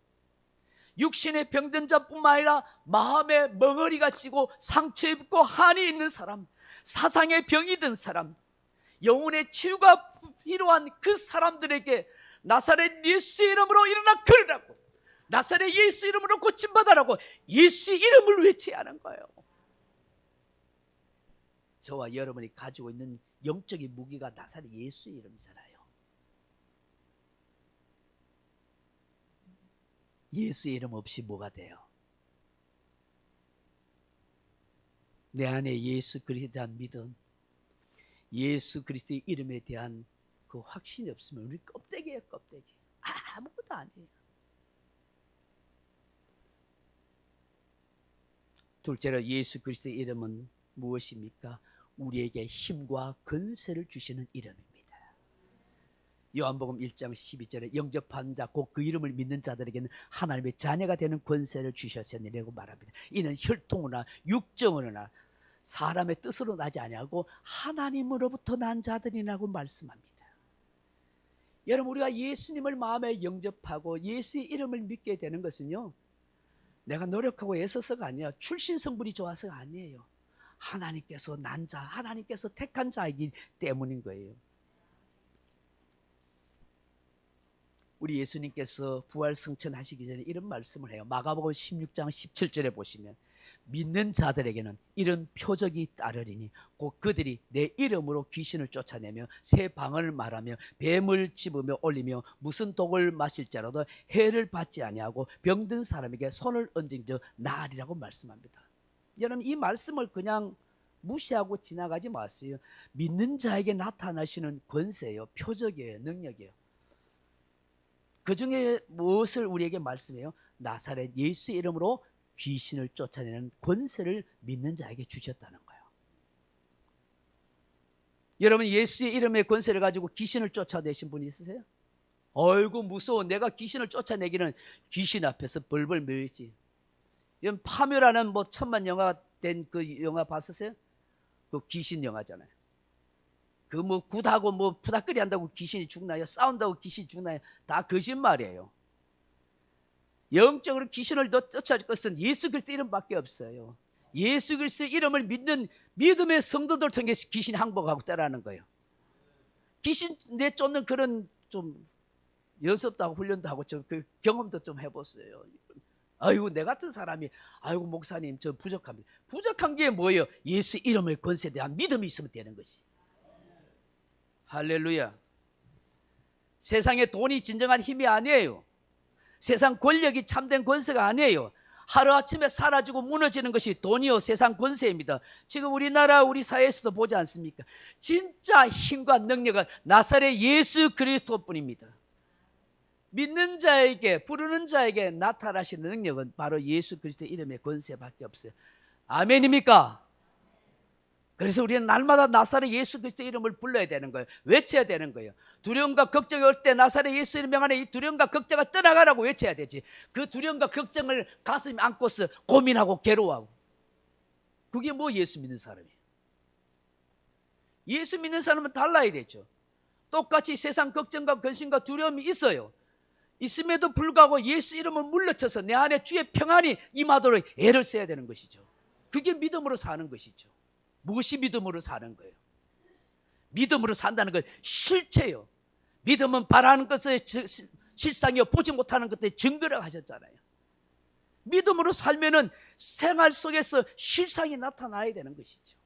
육신의 병든 자뿐만 아니라 마음의 멍어리가 찌고 상처 입고 한이 있는 사람, 사상의 병이 든 사람, 영혼의 치유가 필요한 그 사람들에게 나사렛 예수의 이름으로 일어나 걸으라고, 나사렛 예수 이름으로 고침받아라고 예수 이름을 외쳐야 하는 거예요. 저와 여러분이 가지고 있는 영적인 무기가 나사렛 예수 이름이잖아요. 예수 이름 없이 뭐가 돼요? 내 안에 예수 그리스도에 대한 믿음, 예수 그리스도의 이름에 대한 그 확신이 없으면 우리 껍데기예요, 껍데기. 아무것도 아니에요. 둘째로 예수 그리스도의 이름은 무엇입니까? 우리에게 힘과 권세를 주시는 이름입니다. 요한복음 1장 12절에 영접한 자 곧 그 이름을 믿는 자들에게는 하나님의 자녀가 되는 권세를 주셨으니라고 말합니다. 이는 혈통으로나 육정으로나 사람의 뜻으로 나지 아니하고 하나님으로부터 난 자들이라고 말씀합니다. 여러분, 우리가 예수님을 마음에 영접하고 예수의 이름을 믿게 되는 것은요, 내가 노력하고 애써서가 아니라 출신 성분이 좋아서가 아니에요. 하나님께서 난 자, 하나님께서 택한 자이기 때문인 거예요. 우리 예수님께서 부활 승천하시기 전에 이런 말씀을 해요. 마가복음 16장 17절에 보시면 믿는 자들에게는 이런 표적이 따르리니 곧 그들이 내 이름으로 귀신을 쫓아내며 새 방언을 말하며 뱀을 집으며 올리며 무슨 독을 마실지라도 해를 받지 아니하고 병든 사람에게 손을 얹은 즉 나으리라고 말씀합니다. 여러분, 이 말씀을 그냥 무시하고 지나가지 마세요. 믿는 자에게 나타나시는 권세예요, 표적이에요, 능력이에요. 그 중에 무엇을 우리에게 말씀해요? 나사렛 예수의 이름으로 귀신을 쫓아내는 권세를 믿는 자에게 주셨다는 거예요. 여러분, 예수의 이름의 권세를 가지고 귀신을 쫓아내신 분이 있으세요? 어이구 무서워, 내가 귀신을 쫓아내기는 귀신 앞에서 벌벌 매지. 이런 파묘라는 뭐 천만 영화 된 그 영화 봤으세요? 그 귀신 영화잖아요. 그 뭐 굿하고 뭐 부닥거리 한다고 귀신이 죽나요? 싸운다고 귀신이 죽나요? 다 거짓말이에요. 영적으로 귀신을 쫓아낼 것은 예수 그리스도 이름밖에 없어요. 예수 그리스도 이름을 믿는 믿음의 성도들 통해 귀신이 항복하고 따라하는 거예요. 귀신 내쫓는 그런 좀 연습도 하고 훈련도 하고 그 경험도 좀 해보세요. 아이고, 내 같은 사람이 아이고 목사님 저 부족합니다. 부족한 게 뭐예요? 예수 이름의 권세에 대한 믿음이 있으면 되는 것이. 할렐루야. 세상에 돈이 진정한 힘이 아니에요. 세상 권력이 참된 권세가 아니에요. 하루아침에 사라지고 무너지는 것이 돈이요 세상 권세입니다. 지금 우리나라 우리 사회에서도 보지 않습니까? 진짜 힘과 능력은 나사렛 예수 그리스도뿐입니다. 믿는 자에게, 부르는 자에게 나타나시는 능력은 바로 예수 그리스도의 이름의 권세밖에 없어요. 아멘입니까? 그래서 우리는 날마다 나사렛 예수 그리스도의 이름을 불러야 되는 거예요. 외쳐야 되는 거예요. 두려움과 걱정이 올 때 나사렛 예수 이름 명하는 이 두려움과 걱정을 떠나가라고 외쳐야 되지. 그 두려움과 걱정을 가슴에 안고서 고민하고 괴로워하고, 그게 뭐 예수 믿는 사람이에요? 예수 믿는 사람은 달라야 되죠. 똑같이 세상 걱정과 근심과 두려움이 있어요. 있음에도 불구하고 예수 이름을 물러쳐서 내 안에 주의 평안이 임하도록 애를 써야 되는 것이죠. 그게 믿음으로 사는 것이죠. 무엇이 믿음으로 사는 거예요? 믿음으로 산다는 건 실체요. 믿음은 바라는 것의 실상이요 보지 못하는 것의 증거라고 하셨잖아요. 믿음으로 살면은 생활 속에서 실상이 나타나야 되는 것이죠.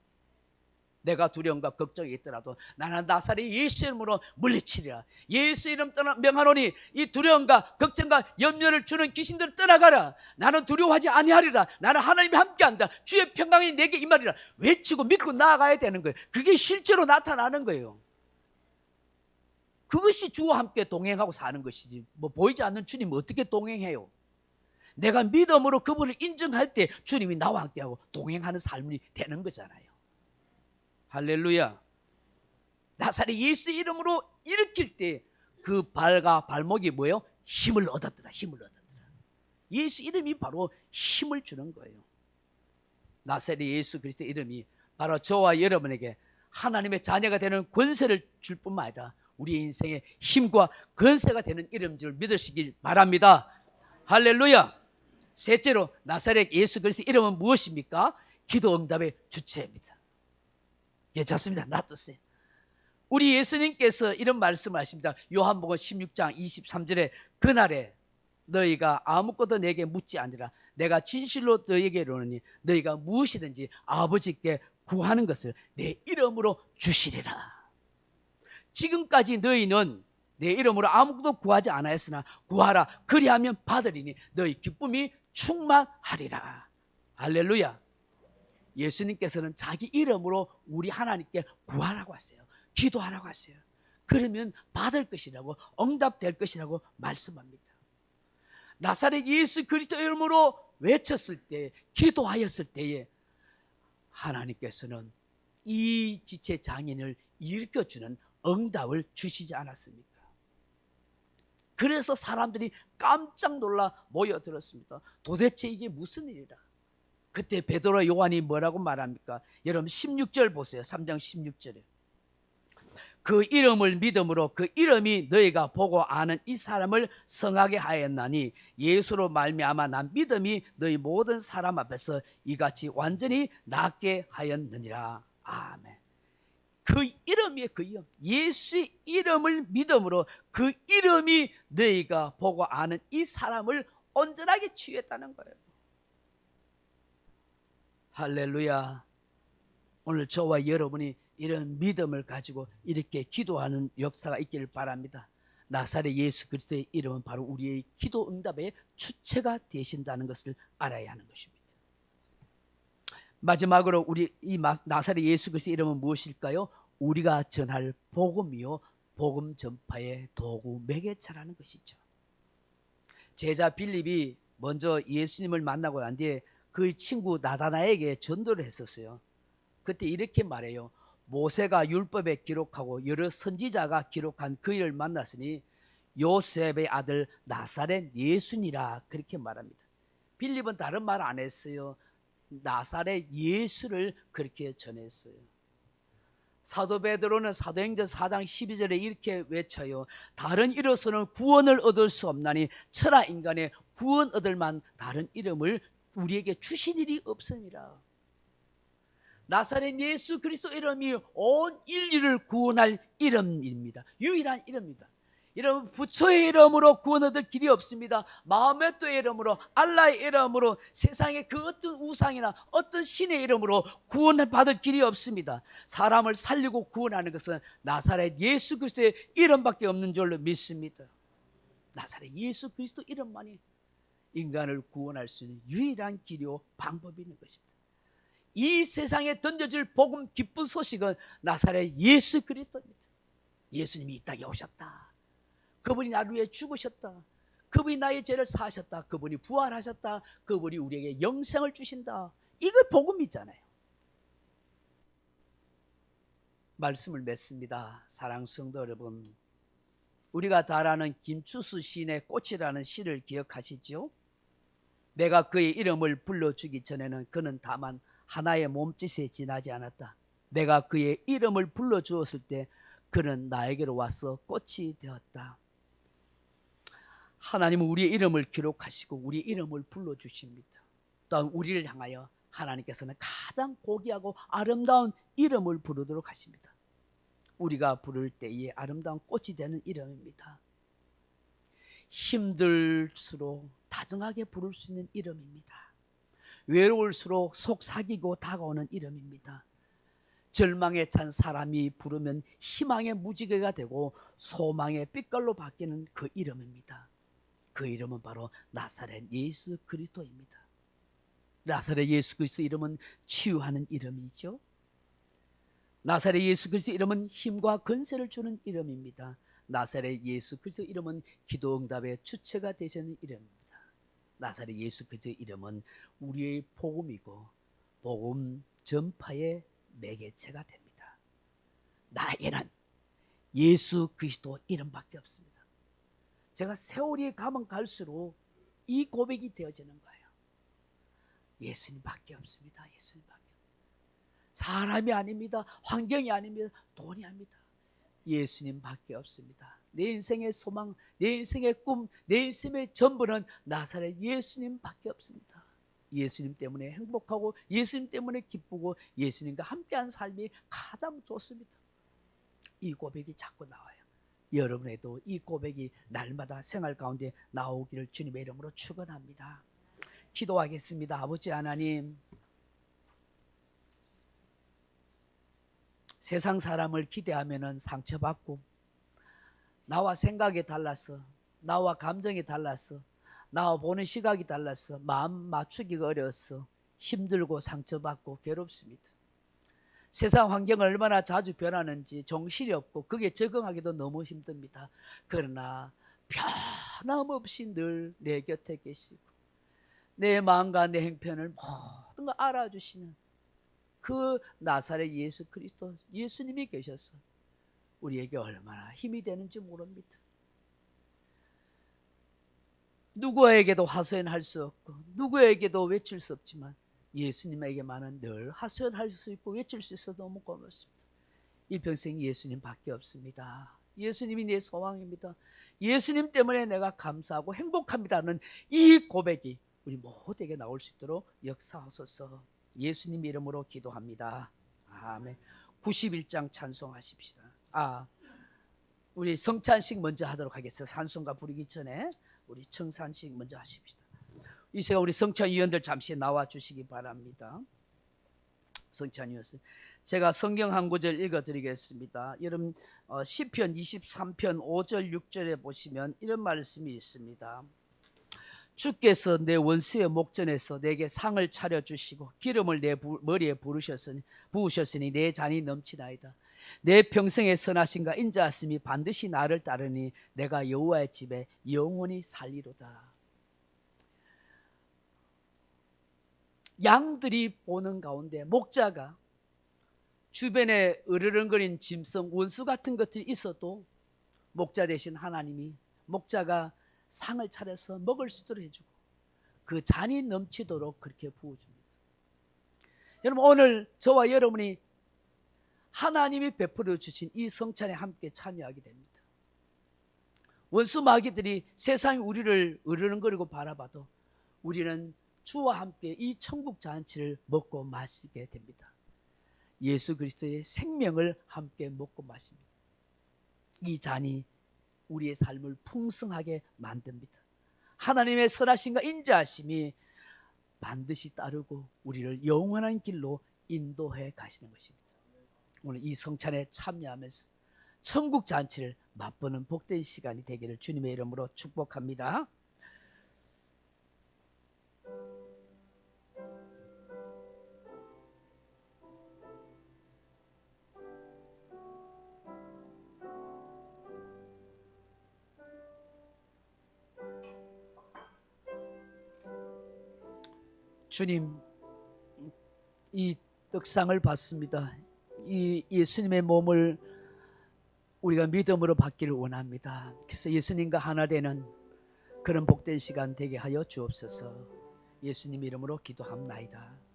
내가 두려움과 걱정이 있더라도 나는 나사렛 예수 이름으로 물리치리라. 예수 이름 명하노니 이 두려움과 걱정과 염려를 주는 귀신들을 떠나가라. 나는 두려워하지 아니하리라. 나는 하나님이 함께한다. 주의 평강이 내게 임하리라. 외치고 믿고 나아가야 되는 거예요. 그게 실제로 나타나는 거예요. 그것이 주와 함께 동행하고 사는 것이지, 뭐 보이지 않는 주님 어떻게 동행해요? 내가 믿음으로 그분을 인정할 때 주님이 나와 함께하고 동행하는 삶이 되는 거잖아요. 할렐루야. 나사렛 예수 이름으로 일으킬 때 그 발과 발목이 뭐예요? 힘을 얻었더라. 힘을 얻었더라. 예수 이름이 바로 힘을 주는 거예요. 나사렛 예수 그리스도 이름이 바로 저와 여러분에게 하나님의 자녀가 되는 권세를 줄 뿐만 아니라 우리의 인생에 힘과 권세가 되는 이름인 줄 믿으시길 바랍니다. 할렐루야. 셋째로 나사렛 예수 그리스도의 이름은 무엇입니까? 기도 응답의 주체입니다. 괜찮습니다. 놔두세요. 우리 예수님께서 이런 말씀을 하십니다. 요한복음 16장 23절에 그날에 너희가 아무것도 내게 묻지 아니라 내가 진실로 너희에게 이르노니 너희가 무엇이든지 아버지께 구하는 것을 내 이름으로 주시리라. 지금까지 너희는 내 이름으로 아무것도 구하지 않았으나 구하라. 그리하면 받으리니 너희 기쁨이 충만하리라. 할렐루야. 예수님께서는 자기 이름으로 우리 하나님께 구하라고 하세요. 기도하라고 하세요. 그러면 받을 것이라고, 응답될 것이라고 말씀합니다. 나사렛 예수 그리스도 이름으로 외쳤을 때, 기도하였을 때에 하나님께서는 이 지체 장애인을 일으켜주는 응답을 주시지 않았습니까? 그래서 사람들이 깜짝 놀라 모여들었습니다. 도대체 이게 무슨 일이라? 그때 베드로 요한이 뭐라고 말합니까? 여러분 16절 보세요. 3장 16절에 그 이름을 믿음으로 그 이름이 너희가 보고 아는 이 사람을 성하게 하였나니 예수로 말미암아 난 믿음이 너희 모든 사람 앞에서 이같이 완전히 낫게 하였느니라. 아멘. 그 이름이에요. 그 이름. 예수의 이름을 믿음으로 그 이름이 너희가 보고 아는 이 사람을 온전하게 치유했다는 거예요. 할렐루야. 오늘 저와 여러분이 이런 믿음을 가지고 이렇게 기도하는 역사가 있기를 바랍니다. 나사렛 예수 그리스도의 이름은 바로 우리의 기도 응답의 주체가 되신다는 것을 알아야 하는 것입니다. 마지막으로 우리 이 나사렛 예수 그리스도의 이름은 무엇일까요? 우리가 전할 복음이요 복음 전파의 도구 매개체라는 것이죠. 제자 빌립이 먼저 예수님을 만나고 난 뒤에 그 친구 나다나에게 전도를 했었어요. 그때 이렇게 말해요. 모세가 율법에 기록하고 여러 선지자가 기록한 그 일을 만났으니 요셉의 아들 나사렛 예수니라 그렇게 말합니다. 빌립은 다른 말 안 했어요. 나사렛 예수를 그렇게 전했어요. 사도 베드로는 사도행전 4장 12절에 이렇게 외쳐요. 다른 이로서는 구원을 얻을 수 없나니 천하 인간의 구원 얻을 만 다른 이름을 우리에게 주신 일이 없으니라. 나사렛 예수 그리스도 이름이 온 인류를 구원할 이름입니다. 유일한 이름입니다. 여러분 부처의 이름으로 구원 얻을 길이 없습니다. 마호메트의 이름으로, 알라의 이름으로, 세상의 그 어떤 우상이나 어떤 신의 이름으로 구원을 받을 길이 없습니다. 사람을 살리고 구원하는 것은 나사렛 예수 그리스도의 이름밖에 없는 줄로 믿습니다. 나사렛 예수 그리스도 이름만이 인간을 구원할 수 있는 유일한 길이요 방법이 있는 것입니다. 이 세상에 던져질 복음 기쁜 소식은 나사렛 예수 그리스도입니다. 예수님이 이 땅에 오셨다. 그분이 나를 위해 죽으셨다. 그분이 나의 죄를 사하셨다. 그분이 부활하셨다. 그분이 우리에게 영생을 주신다. 이거 복음이잖아요. 말씀을 맺습니다. 사랑하는 성도 여러분, 우리가 잘 아는 김추수 시인의 꽃이라는 시를 기억하시죠? 내가 그의 이름을 불러주기 전에는 그는 다만 하나의 몸짓에 지나지 않았다. 내가 그의 이름을 불러주었을 때 그는 나에게로 와서 꽃이 되었다. 하나님은 우리의 이름을 기록하시고 우리의 이름을 불러주십니다. 또한 우리를 향하여 하나님께서는 가장 고귀하고 아름다운 이름을 부르도록 하십니다. 우리가 부를 때에 아름다운 꽃이 되는 이름입니다. 힘들수록 다정하게 부를 수 있는 이름입니다. 외로울수록 속삭이고 다가오는 이름입니다. 절망에 찬 사람이 부르면 희망의 무지개가 되고 소망의 빛깔로 바뀌는 그 이름입니다. 그 이름은 바로 나사렛 예수 그리스도입니다. 나사렛 예수 그리스도 이름은 치유하는 이름이죠. 나사렛 예수 그리스도 이름은 힘과 권세를 주는 이름입니다. 나사렛 예수 그리스도 이름은 기도 응답의 주체가 되시는 이름입니다. 나사렛 예수 그리스도의 이름은 우리의 복음이고 복음 전파의 매개체가 됩니다. 나에게는 예수 그리스도 이름밖에 없습니다. 제가 세월이 가면 갈수록 이 고백이 되어지는 거예요. 예수님밖에 없습니다. 예수님밖에. 사람이 아닙니다. 환경이 아닙니다. 돈이 아닙니다. 예수님밖에 없습니다. 내 인생의 소망, 내 인생의 꿈, 내 인생의 전부는 나사렛 예수님밖에 없습니다. 예수님 때문에 행복하고 예수님 때문에 기쁘고 예수님과 함께한 삶이 가장 좋습니다. 이 고백이 자꾸 나와요. 여러분에도 이 고백이 날마다 생활 가운데 나오기를 주님의 이름으로 축원합니다. 기도하겠습니다. 아버지 하나님, 세상 사람을 기대하면 상처받고 나와 생각이 달라서, 나와 감정이 달라서, 나와 보는 시각이 달라서 마음 맞추기가 어려워서 힘들고 상처받고 괴롭습니다. 세상 환경은 얼마나 자주 변하는지 정신이 없고 그게 적응하기도 너무 힘듭니다. 그러나 변함없이 늘 내 곁에 계시고 내 마음과 내 행편을 모든 걸 알아주시는 그 나사렛 예수 그리스도 예수님이 계셔서 우리에게 얼마나 힘이 되는지 모릅니다. 누구에게도 하소연할 수 없고 누구에게도 외칠 수 없지만 예수님에게만은 늘 하소연할 수 있고 외칠 수 있어서 너무 고맙습니다. 일평생 예수님밖에 없습니다. 예수님이 내 소망입니다. 예수님 때문에 내가 감사하고 행복합니다는 이 고백이 우리 모두에게 나올 수 있도록 역사하소서. 예수님 이름으로 기도합니다. 아멘. 91장 찬송하십시다. 우리 성찬식 먼저 하도록 하겠습니다. 찬송가 부르기 전에 우리 청산식 먼저 하십시다. 이 시간 우리 성찬위원들 잠시 나와 주시기 바랍니다. 성찬위원들, 제가 성경 한 구절 읽어드리겠습니다. 여러분 시편 23편 5절 6절에 보시면 이런 말씀이 있습니다. 주께서 내 원수의 목전에서 내게 상을 차려주시고 기름을 내 머리에 부으셨으니 내 잔이 넘치나이다. 내 평생의 선하심과 인자하심이 반드시 나를 따르니 내가 여호와의 집에 영원히 살리로다. 양들이 보는 가운데 목자가 주변에 으르렁거린 짐승 원수 같은 것들이 있어도 목자 대신 하나님이 목자가 상을 차려서 먹을 수 있도록 해주고 그 잔이 넘치도록 그렇게 부어줍니다. 여러분, 오늘 저와 여러분이 하나님이 베풀어 주신 이 성찬에 함께 참여하게 됩니다. 원수 마귀들이 세상이 우리를 으르렁거리고 바라봐도 우리는 주와 함께 이 천국 잔치를 먹고 마시게 됩니다. 예수 그리스도의 생명을 함께 먹고 마십니다. 이 잔이 우리의 삶을 풍성하게 만듭니다. 하나님의 선하심과 인자하심이 반드시 따르고 우리를 영원한 길로 인도해 가시는 것입니다. 오늘 이 성찬에 참여하면서 천국 잔치를 맛보는 복된 시간이 되기를 주님의 이름으로 축복합니다. 주님, 이 떡상을 받습니다. 이 예수님의 몸을 우리가 믿음으로 받기를 원합니다. 그래서 예수님과 하나 되는 그런 복된 시간 되게 하여 주옵소서. 예수님 이름으로 기도합나이다.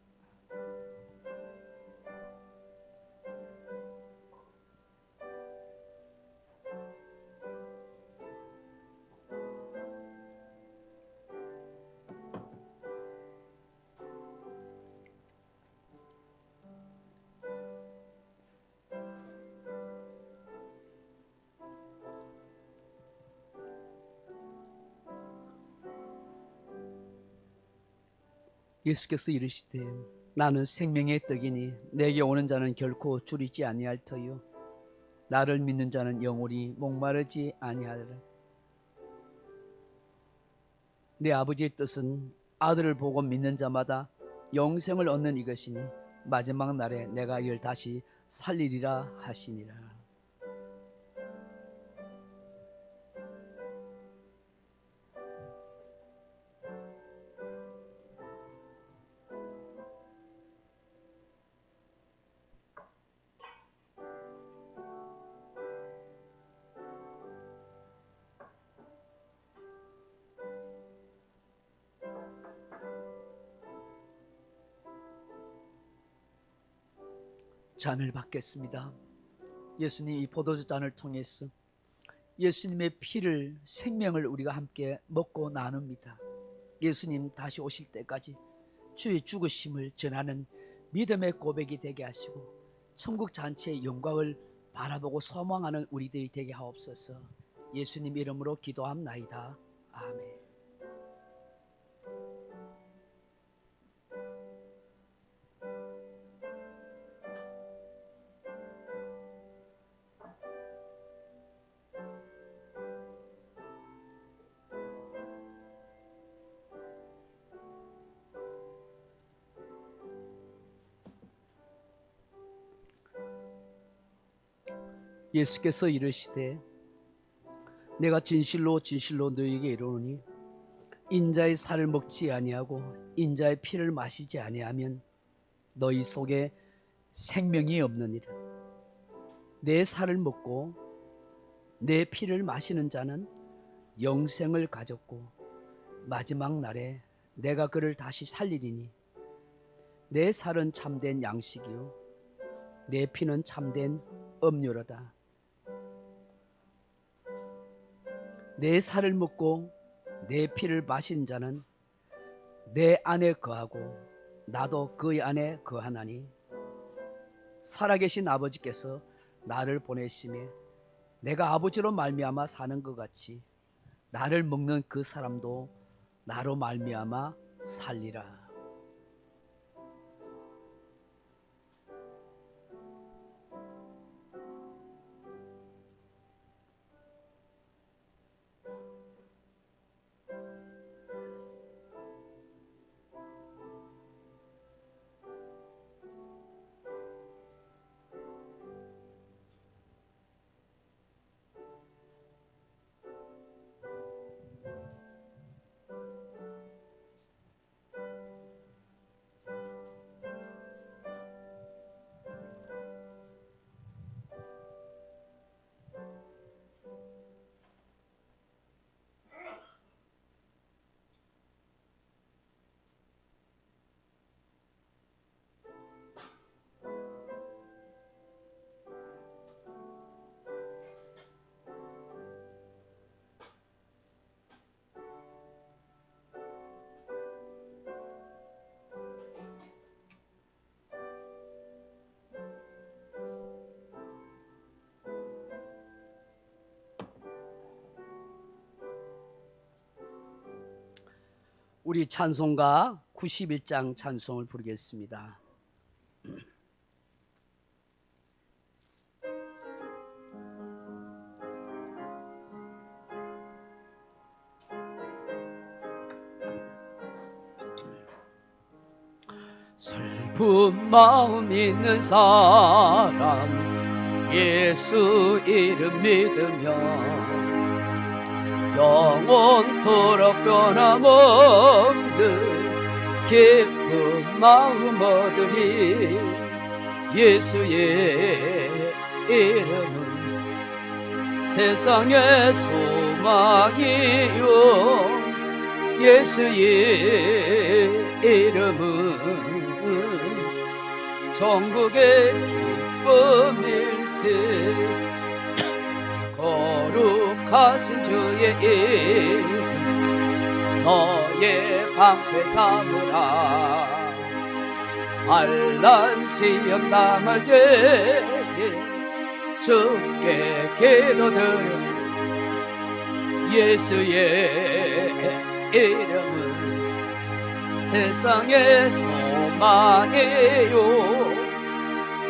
예수께서 이르시되 나는 생명의 떡이니 내게 오는 자는 결코 줄이지 아니할 터요 나를 믿는 자는 영원히 목마르지 아니하리라. 내 아버지의 뜻은 아들을 보고 믿는 자마다 영생을 얻는 이것이니 마지막 날에 내가 이를 다시 살리리라 하시니라. 잔을 받겠습니다. 예수님 이 포도주 잔을 통해서 예수님의 피를, 생명을 우리가 함께 먹고 나눕니다. 예수님 다시 오실 때까지 주의 죽으심을 전하는 믿음의 고백이 되게 하시고 천국 잔치의 영광을 바라보고 소망하는 우리들이 되게 하옵소서. 예수님 이름으로 기도함나이다. 아멘. 예수께서 이르시되 내가 진실로 진실로 너희에게 이르노니 인자의 살을 먹지 아니하고 인자의 피를 마시지 아니하면 너희 속에 생명이 없느니라. 내 살을 먹고 내 피를 마시는 자는 영생을 가졌고 마지막 날에 내가 그를 다시 살리리니 내 살은 참된 양식이요 내 피는 참된 음료로다. 내 살을 먹고 내 피를 마신 자는 내 안에 거하고 나도 그의 안에 거하나니 살아계신 아버지께서 나를 보내심에 내가 아버지로 말미암아 사는 것 같이 나를 먹는 그 사람도 나로 말미암아 살리라. 우리 찬송가 91장 찬송을 부르겠습니다. 슬픈 마음 있는 사람 예수 이름 믿으며 영원토록 변함없는 기쁜 마음 얻으리. 예수의 이름은 세상의 소망이요 예수의 이름은 전국의 기쁨일세. 거룩하신 주의 이름 너의 방패 삼으라. 환난 시험 당할 때에 주께 기도드려. 예수의 이름은 세상의 소망이요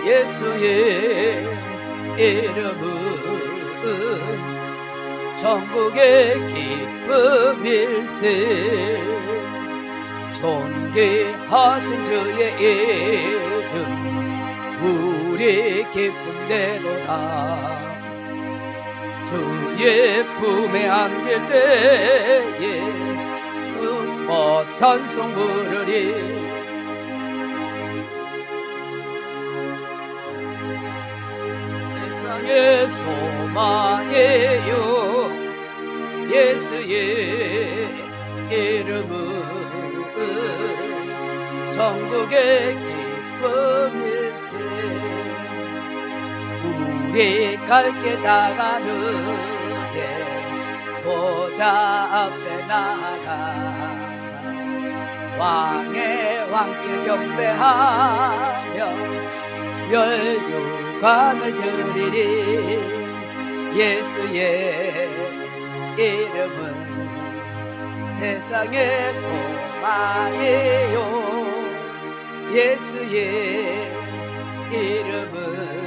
예수의 이름은 전국의 기쁨일세. 존귀하신 주의 이름 우리 기쁨 되도다. 주의 품에 안길 때에 찬송 부르리. 세상의 소망이요 예수의 이름은 전국의 기쁨일세. 빛깔게 다가누게 보좌 앞에 나가 왕의 왕께 경배하며 멸류관을 드리리 예수의 이름은 세상의 소망이요 예수의 이름은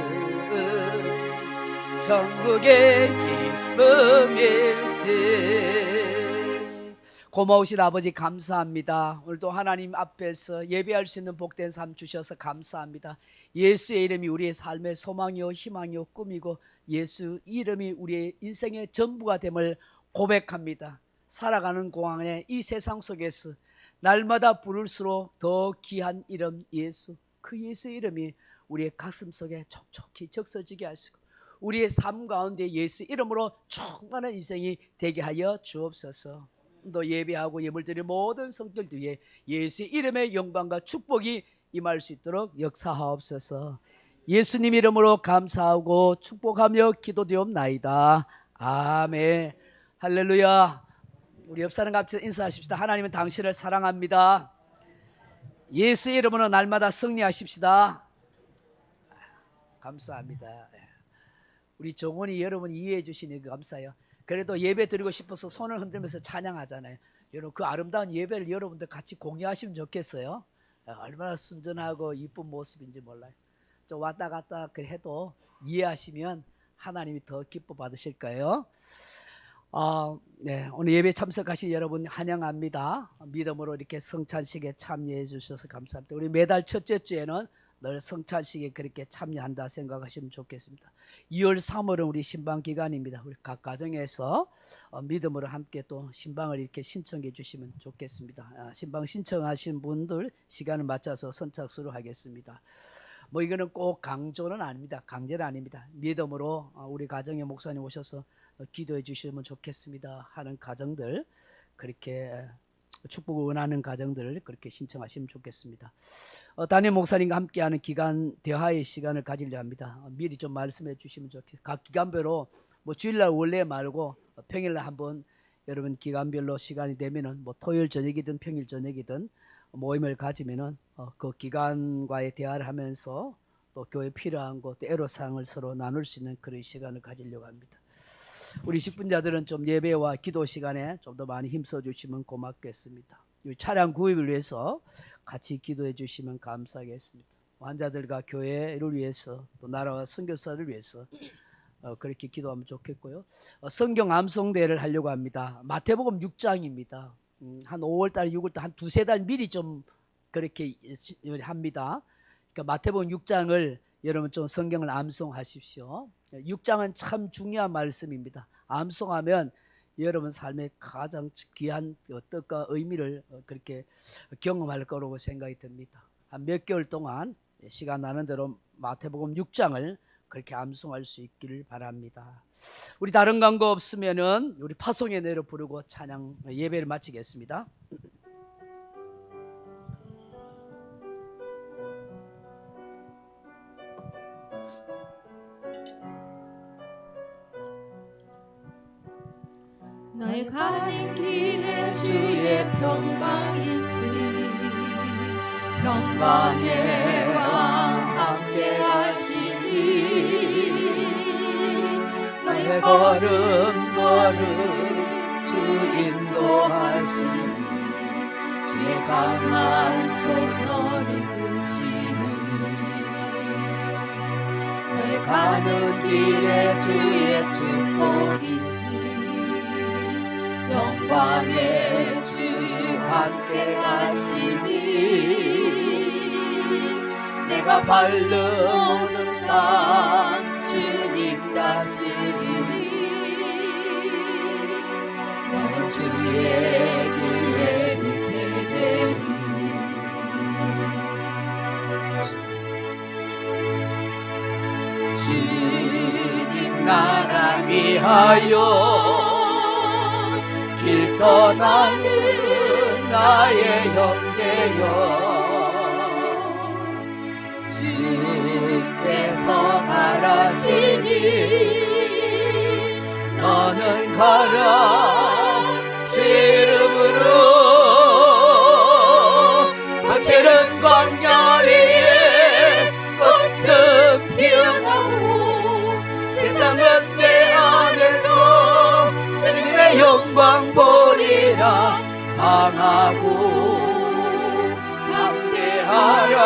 천국의 기쁨일세. 고마우신 아버지 감사합니다. 오늘도 하나님 앞에서 예배할 수 있는 복된 삶 주셔서 감사합니다. 예수의 이름이 우리의 삶의 소망이요 희망이요 꿈이고 예수 이름이 우리의 인생의 전부가 됨을 고백합니다. 살아가는 공항의 이 세상 속에서 날마다 부를수록 더 귀한 이름 예수, 그 예수 이름이 우리의 가슴 속에 촉촉히 적서지게 하시고 우리의 삶 가운데 예수 이름으로 충만한 인생이 되게 하여 주옵소서. 또 예배하고 예물드릴 모든 성들 뒤에 예수의 이름의 영광과 축복이 임할 수 있도록 역사하옵소서. 예수님 이름으로 감사하고 축복하며 기도되옵나이다. 아멘. 할렐루야. 우리 옆 사람 같이 인사하십시다. 하나님은 당신을 사랑합니다. 예수의 이름으로 날마다 승리하십시다. 감사합니다. 우리 정원이 여러분 이해해 주시니 감사해요. 그래도 예배 드리고 싶어서 손을 흔들면서 찬양하잖아요. 여러분 그 아름다운 예배를 여러분들 같이 공유하시면 좋겠어요. 얼마나 순전하고 이쁜 모습인지 몰라요. 좀 왔다 갔다 해도 이해하시면 하나님이 더 기뻐 받으실 거예요. 네, 오늘 예배 참석하신 여러분 환영합니다. 믿음으로 이렇게 성찬식에 참여해 주셔서 감사합니다. 우리 매달 첫째 주에는 늘 성찬식에 그렇게 참여한다 생각하시면 좋겠습니다. 2월 3월은 우리 신방 기간입니다. 우리 각 가정에서 믿음으로 함께 또 신방을 이렇게 신청해 주시면 좋겠습니다. 신방 신청하신 분들 시간을 맞춰서 선착순으로 하겠습니다. 뭐 이거는 꼭 강조는 아닙니다. 강제는 아닙니다. 믿음으로 우리 가정에 목사님 오셔서 기도해 주시면 좋겠습니다 하는 가정들, 그렇게 축복을 원하는 가정들을 그렇게 신청하시면 좋겠습니다. 담임 목사님과 함께하는 기간 대화의 시간을 가지려 합니다. 미리 좀 말씀해 주시면 좋겠습니다. 각 기간별로 뭐 주일날 원래 말고 평일날 한번 여러분 기간별로 시간이 되면은 뭐 토요일 저녁이든 평일 저녁이든 모임을 가지면은 그 기간과의 대화를 하면서 또 교회 필요한 것, 또 애로사항을 서로 나눌 수 있는 그런 시간을 가지려고 합니다. 우리 직분자들은 좀 예배와 기도 시간에 좀 더 많이 힘써 주시면 고맙겠습니다. 이 차량 구입을 위해서 같이 기도해 주시면 감사하겠습니다. 환자들과 교회를 위해서 또 나라와 선교사를 위해서 그렇게 기도하면 좋겠고요. 성경 암송대회를 하려고 합니다. 마태복음 6장입니다. 한 5월달, 6월달 한 두세 달 미리 좀 그렇게 합니다. 그러니까 마태복음 6장을 여러분 좀 성경을 암송하십시오. 6장은 참 중요한 말씀입니다. 암송하면 여러분 삶의 가장 귀한 뜻과 의미를 그렇게 경험할 거라고 생각이 듭니다. 한 몇 개월 동안 시간 나는 대로 마태복음 6장을 그렇게 암송할 수 있기를 바랍니다. 우리 다른 광고 없으면은 우리 파송의 노래를 부르고 찬양 예배를 마치겠습니다. 널 가는 길에 주의 평강이 있으리 평강의 왕 함께 하시니 너의 걸음걸음 주 인도하시니 주의 강한 손 너를 드시니 널 가는 길에 주의 축복이 있으리 영광의 주 함께 가시니 내가 발로 모든 땅 주님 다스리니 너는 주의 길 예비게 되리 주님 나라 위하여 길 떠나는 나의 형제여 주께서 바라시니 가라 주의 이름으로 거칠은 광야 위에 꽃은 피어나고 세상은 내 안에서 주님의 영광 보리라 강하고 담대하라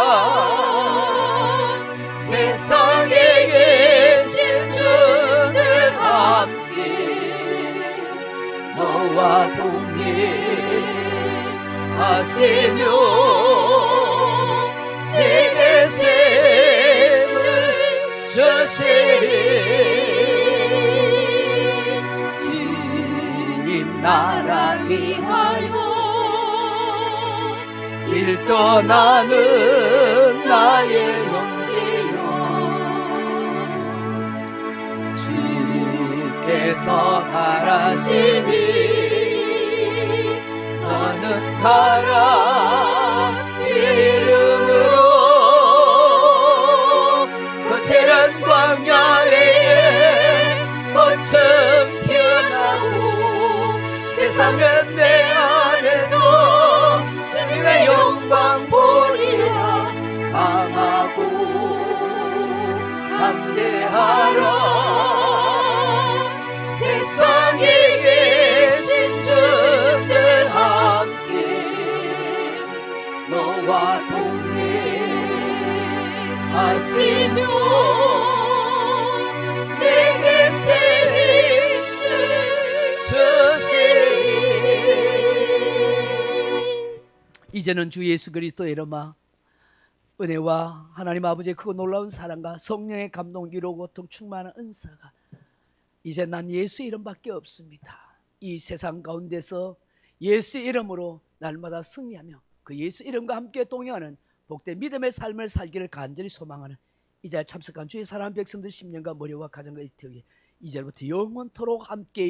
세상에 계신 주늘 함께 너와 동행하시며 내게 세움을 주시리 주님 나라 위하여 길 떠나는 나의 형제여 주께서 가라시니 너는 가라 주의 이름으로 거칠은 광야 위에 꽃은 피어나고 세상은 내 안에서 주님의 영광 보리라 강하고 담대하라 세상에 계신 주들 함께 너와 동행하시며 내게 새 힘을 주시리 이제는 주 예수 그리스도의 이름아 은혜와 하나님 아버지의 크고 놀라운 사랑과 성령의 감동 위로 고통 충만한 은사가 이제 난 예수의 이름밖에 없습니다. 이 세상 가운데서 예수의 이름으로 날마다 승리하며 그 예수 이름과 함께 동행하는 복된 믿음의 삶을 살기를 간절히 소망하는 이 자리에 참석한 주의 사랑하는 백성들 10년간 머리와 가정과 일터에 이제부터 영원토록 함께